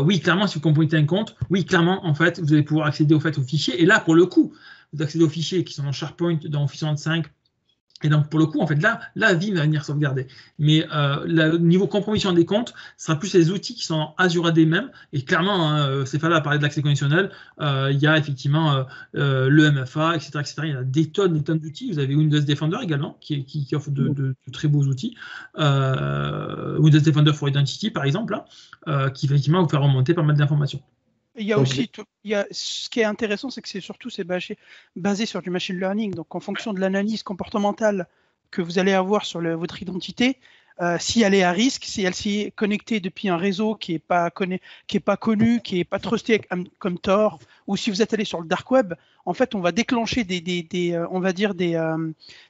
oui, clairement, si vous compromettez un compte, oui, clairement, en fait, vous allez pouvoir accéder au fichier. Et là, pour le coup, vous accédez aux fichiers qui sont dans SharePoint, dans Office 365. Et donc, pour le coup, en fait, là Vim va venir sauvegarder. Mais le niveau compromission des comptes sera plus les outils qui sont en Azure AD même. Et clairement, Cefala a parlé de l'accès conditionnel. Il y a effectivement le MFA, etc., etc. Il y a des tonnes d'outils. Vous avez Windows Defender également, qui offre de très beaux outils. Windows Defender for Identity, par exemple, qui effectivement vous fait remonter pas mal d'informations. Il y a aussi, ce qui est intéressant, c'est que c'est basé sur du machine learning. Donc, en fonction de l'analyse comportementale que vous allez avoir sur votre identité, si elle est à risque, si elle s'est connectée depuis un réseau qui est pas connu, qui est pas trusté comme Tor, ou si vous êtes allé sur le dark web, en fait, on va déclencher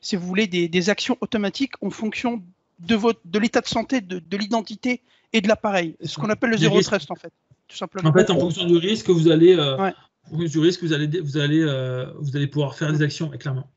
si vous voulez, des actions automatiques en fonction de l'état de santé, de l'identité et de l'appareil. Ce qu'on appelle le zero trust, en fait, tout simplement. En fait, en fonction du risque, vous allez pouvoir faire des actions, clairement.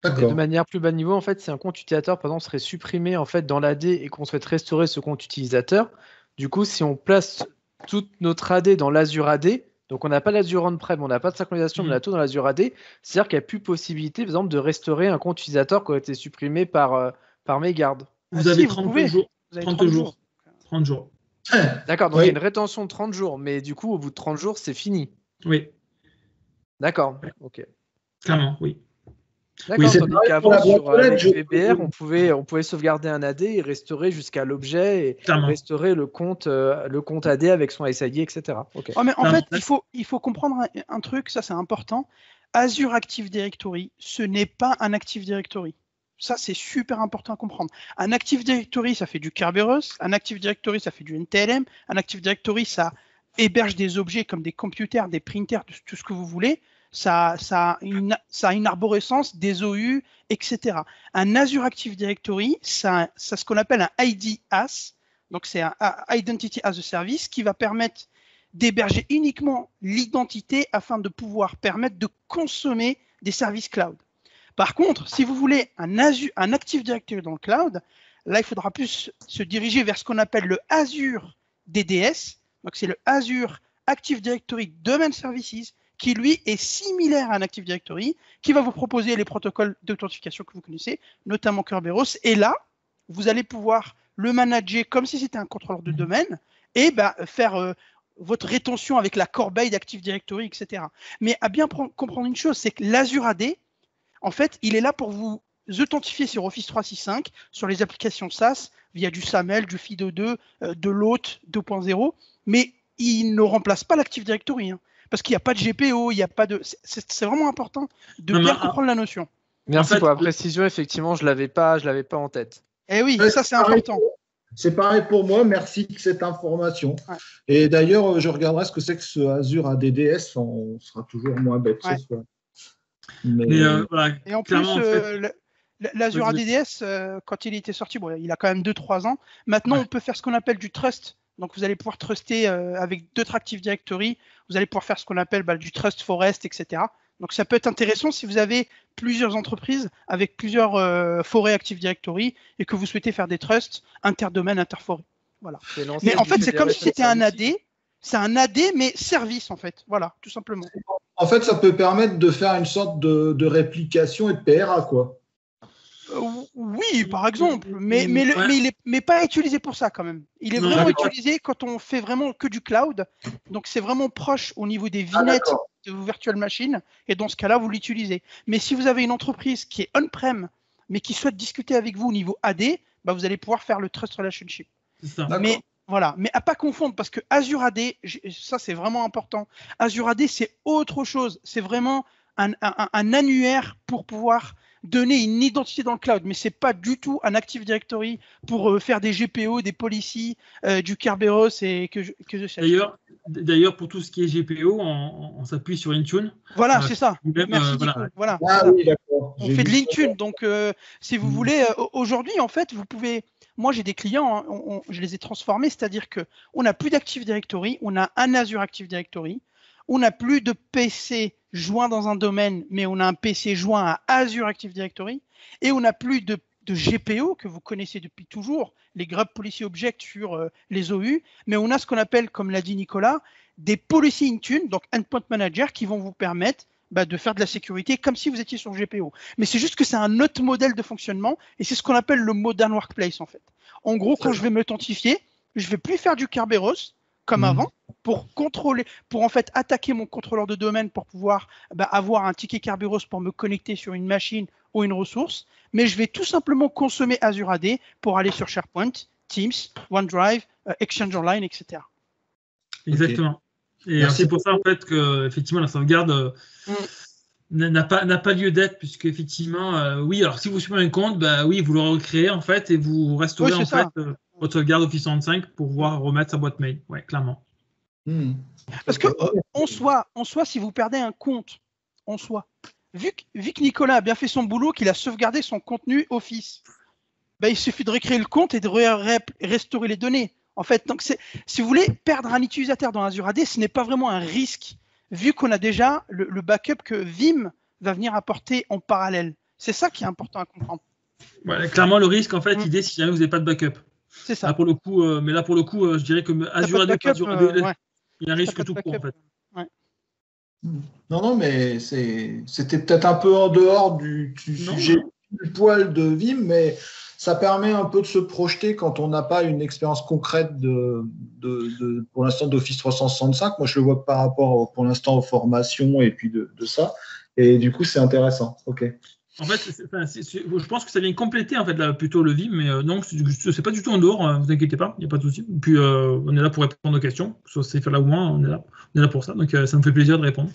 De manière plus bas niveau, en fait, si un compte utilisateur, par exemple, serait supprimé en fait dans l'AD et qu'on souhaite restaurer ce compte utilisateur, du coup, si on place toute notre AD dans l'Azure AD, donc on n'a pas l'Azure on-prem, on n'a pas de synchronisation, mais on a tout dans l'Azure AD, c'est-à-dire qu'il n'y a plus possibilité, par exemple, de restaurer un compte utilisateur qui a été supprimé par Mayguard. Vous avez 30 jours. 30 jours. D'accord, donc il y a une rétention de 30 jours, mais du coup, au bout de 30 jours, c'est fini. Oui. D'accord, ok. Clairement, oui. D'accord, tandis qu'avant, sur les VBR, on pouvait sauvegarder un AD et restaurer jusqu'à l'objet et restaurer le compte AD avec son SID, etc. Okay. Oh, mais en fait, il faut comprendre un truc, ça c'est important. Azure Active Directory, ce n'est pas un Active Directory. Ça, c'est super important à comprendre. Un Active Directory, ça fait du Kerberos. Un Active Directory, ça fait du NTLM. Un Active Directory, ça héberge des objets comme des computers, des printers, tout ce que vous voulez. Ça a une arborescence, des OU, etc. Un Azure Active Directory, ça ce qu'on appelle un IDaaS, donc c'est un Identity as a Service qui va permettre d'héberger uniquement l'identité afin de pouvoir permettre de consommer des services cloud. Par contre, si vous voulez un Active Directory dans le cloud, là, il faudra plus se diriger vers ce qu'on appelle le Azure DDS, donc c'est le Azure Active Directory Domain Services, qui lui est similaire à un Active Directory, qui va vous proposer les protocoles d'authentification que vous connaissez, notamment Kerberos. Et là, vous allez pouvoir le manager comme si c'était un contrôleur de domaine et faire votre rétention avec la corbeille d'Active Directory, etc. Mais à bien comprendre une chose, c'est que l'Azure AD, en fait, il est là pour vous authentifier sur Office 365, sur les applications SaaS, via du SAML, du FIDO2, de l'hôte 2.0, mais il ne remplace pas l'Active Directory. Parce qu'il n'y a pas de GPO, il n'y a pas de. C'est vraiment important de bien comprendre la notion. Merci pour la précision, effectivement, je l'avais pas en tête. Eh oui, ça c'est important. C'est pareil pour moi, merci de cette information. Ouais. Et d'ailleurs, je regarderai ce que c'est que ce Azure ADDS, on sera toujours moins bête ce soir. Voilà, et en plus, l'Azure ADDS, quand il était sorti, il a quand même 2-3 ans. Maintenant, on peut faire ce qu'on appelle du trust. Donc, vous allez pouvoir truster avec d'autres Active Directory. Vous allez pouvoir faire ce qu'on appelle du Trust Forest, etc. Donc, ça peut être intéressant si vous avez plusieurs entreprises avec plusieurs forêts Active Directory et que vous souhaitez faire des trusts interdomaines, interforêts. Voilà. Mais en fait, c'est comme si c'était un AD. C'est un AD, mais service, en fait. Voilà, tout simplement. En fait, ça peut permettre de faire une sorte de réplication et de PRA, quoi. Oui, par exemple, mais pas utilisé pour ça quand même. Il est vraiment utilisé quand on fait vraiment que du cloud. Donc c'est vraiment proche au niveau des VNet de vos virtual machines. Et dans ce cas-là, vous l'utilisez. Mais si vous avez une entreprise qui est on-prem, mais qui souhaite discuter avec vous au niveau AD, vous allez pouvoir faire le Trust Relationship. Mais voilà, mais à pas confondre parce que Azure AD, ça c'est vraiment important. Azure AD, c'est autre chose. C'est vraiment un annuaire pour pouvoir donner une identité dans le cloud, mais c'est pas du tout un Active Directory pour faire des GPO, des policies, du Kerberos et que je sais. D'ailleurs, pour tout ce qui est GPO, on s'appuie sur Intune. Voilà, c'est ça. Merci Nico. Voilà. Oui, d'accord. On fait de l'Intune, donc si vous voulez, aujourd'hui en fait, vous pouvez. Moi, j'ai des clients, je les ai transformés, c'est-à-dire que on n'a plus d'Active Directory, on a un Azure Active Directory. On n'a plus de PC joint dans un domaine, mais on a un PC joint à Azure Active Directory. Et on n'a plus de GPO que vous connaissez depuis toujours, les Grub Policy Object sur les OU. Mais on a ce qu'on appelle, comme l'a dit Nicolas, des Policy Intune, donc Endpoint Manager, qui vont vous permettre de faire de la sécurité comme si vous étiez sur GPO. Mais c'est juste que c'est un autre modèle de fonctionnement et c'est ce qu'on appelle le Modern Workplace en fait. En gros, quand je vais m'authentifier, je ne vais plus faire du Kerberos comme avant, pour contrôler, pour en fait attaquer mon contrôleur de domaine pour pouvoir avoir un ticket Kerberos pour me connecter sur une machine ou une ressource, mais je vais tout simplement consommer Azure AD pour aller sur SharePoint, Teams, OneDrive, Exchange Online, etc. Exactement. Et c'est pour ça en fait que effectivement la sauvegarde n'a pas lieu d'être, puisque effectivement, oui, alors si vous supprimez un compte, oui, vous le recréez en fait et vous restaurez en fait votre sauvegarde Office 365 pour pouvoir remettre sa boîte mail. Ouais, clairement. Parce que en soi, si vous perdez un compte, vu que Nicolas a bien fait son boulot, qu'il a sauvegardé son contenu Office, il suffit de recréer le compte et de restaurer les données. En fait, donc si vous voulez perdre un utilisateur dans Azure AD, ce n'est pas vraiment un risque, vu qu'on a déjà le backup que Vim va venir apporter en parallèle. C'est ça qui est important à comprendre. Ouais, clairement, le risque, en fait, l'idée, si jamais vous n'avez pas de backup. C'est ça. Là, pour le coup, je dirais que Azure AD, il y a un risque tout court, en fait. Ouais. Non, mais c'était peut-être un peu en dehors du sujet du poil de Vim, mais ça permet un peu de se projeter quand on n'a pas une expérience concrète pour l'instant d'Office 365. Moi, je le vois par rapport pour l'instant aux formations et puis de ça. Et du coup, c'est intéressant. Ok. En fait, je pense que ça vient compléter en fait là, plutôt le Vim, mais non, c'est pas du tout en dehors. Vous inquiétez pas, il n'y a pas de souci. Puis on est là pour répondre aux questions, soit c'est fait là ou moins, on est là pour ça. Donc ça me fait plaisir de répondre.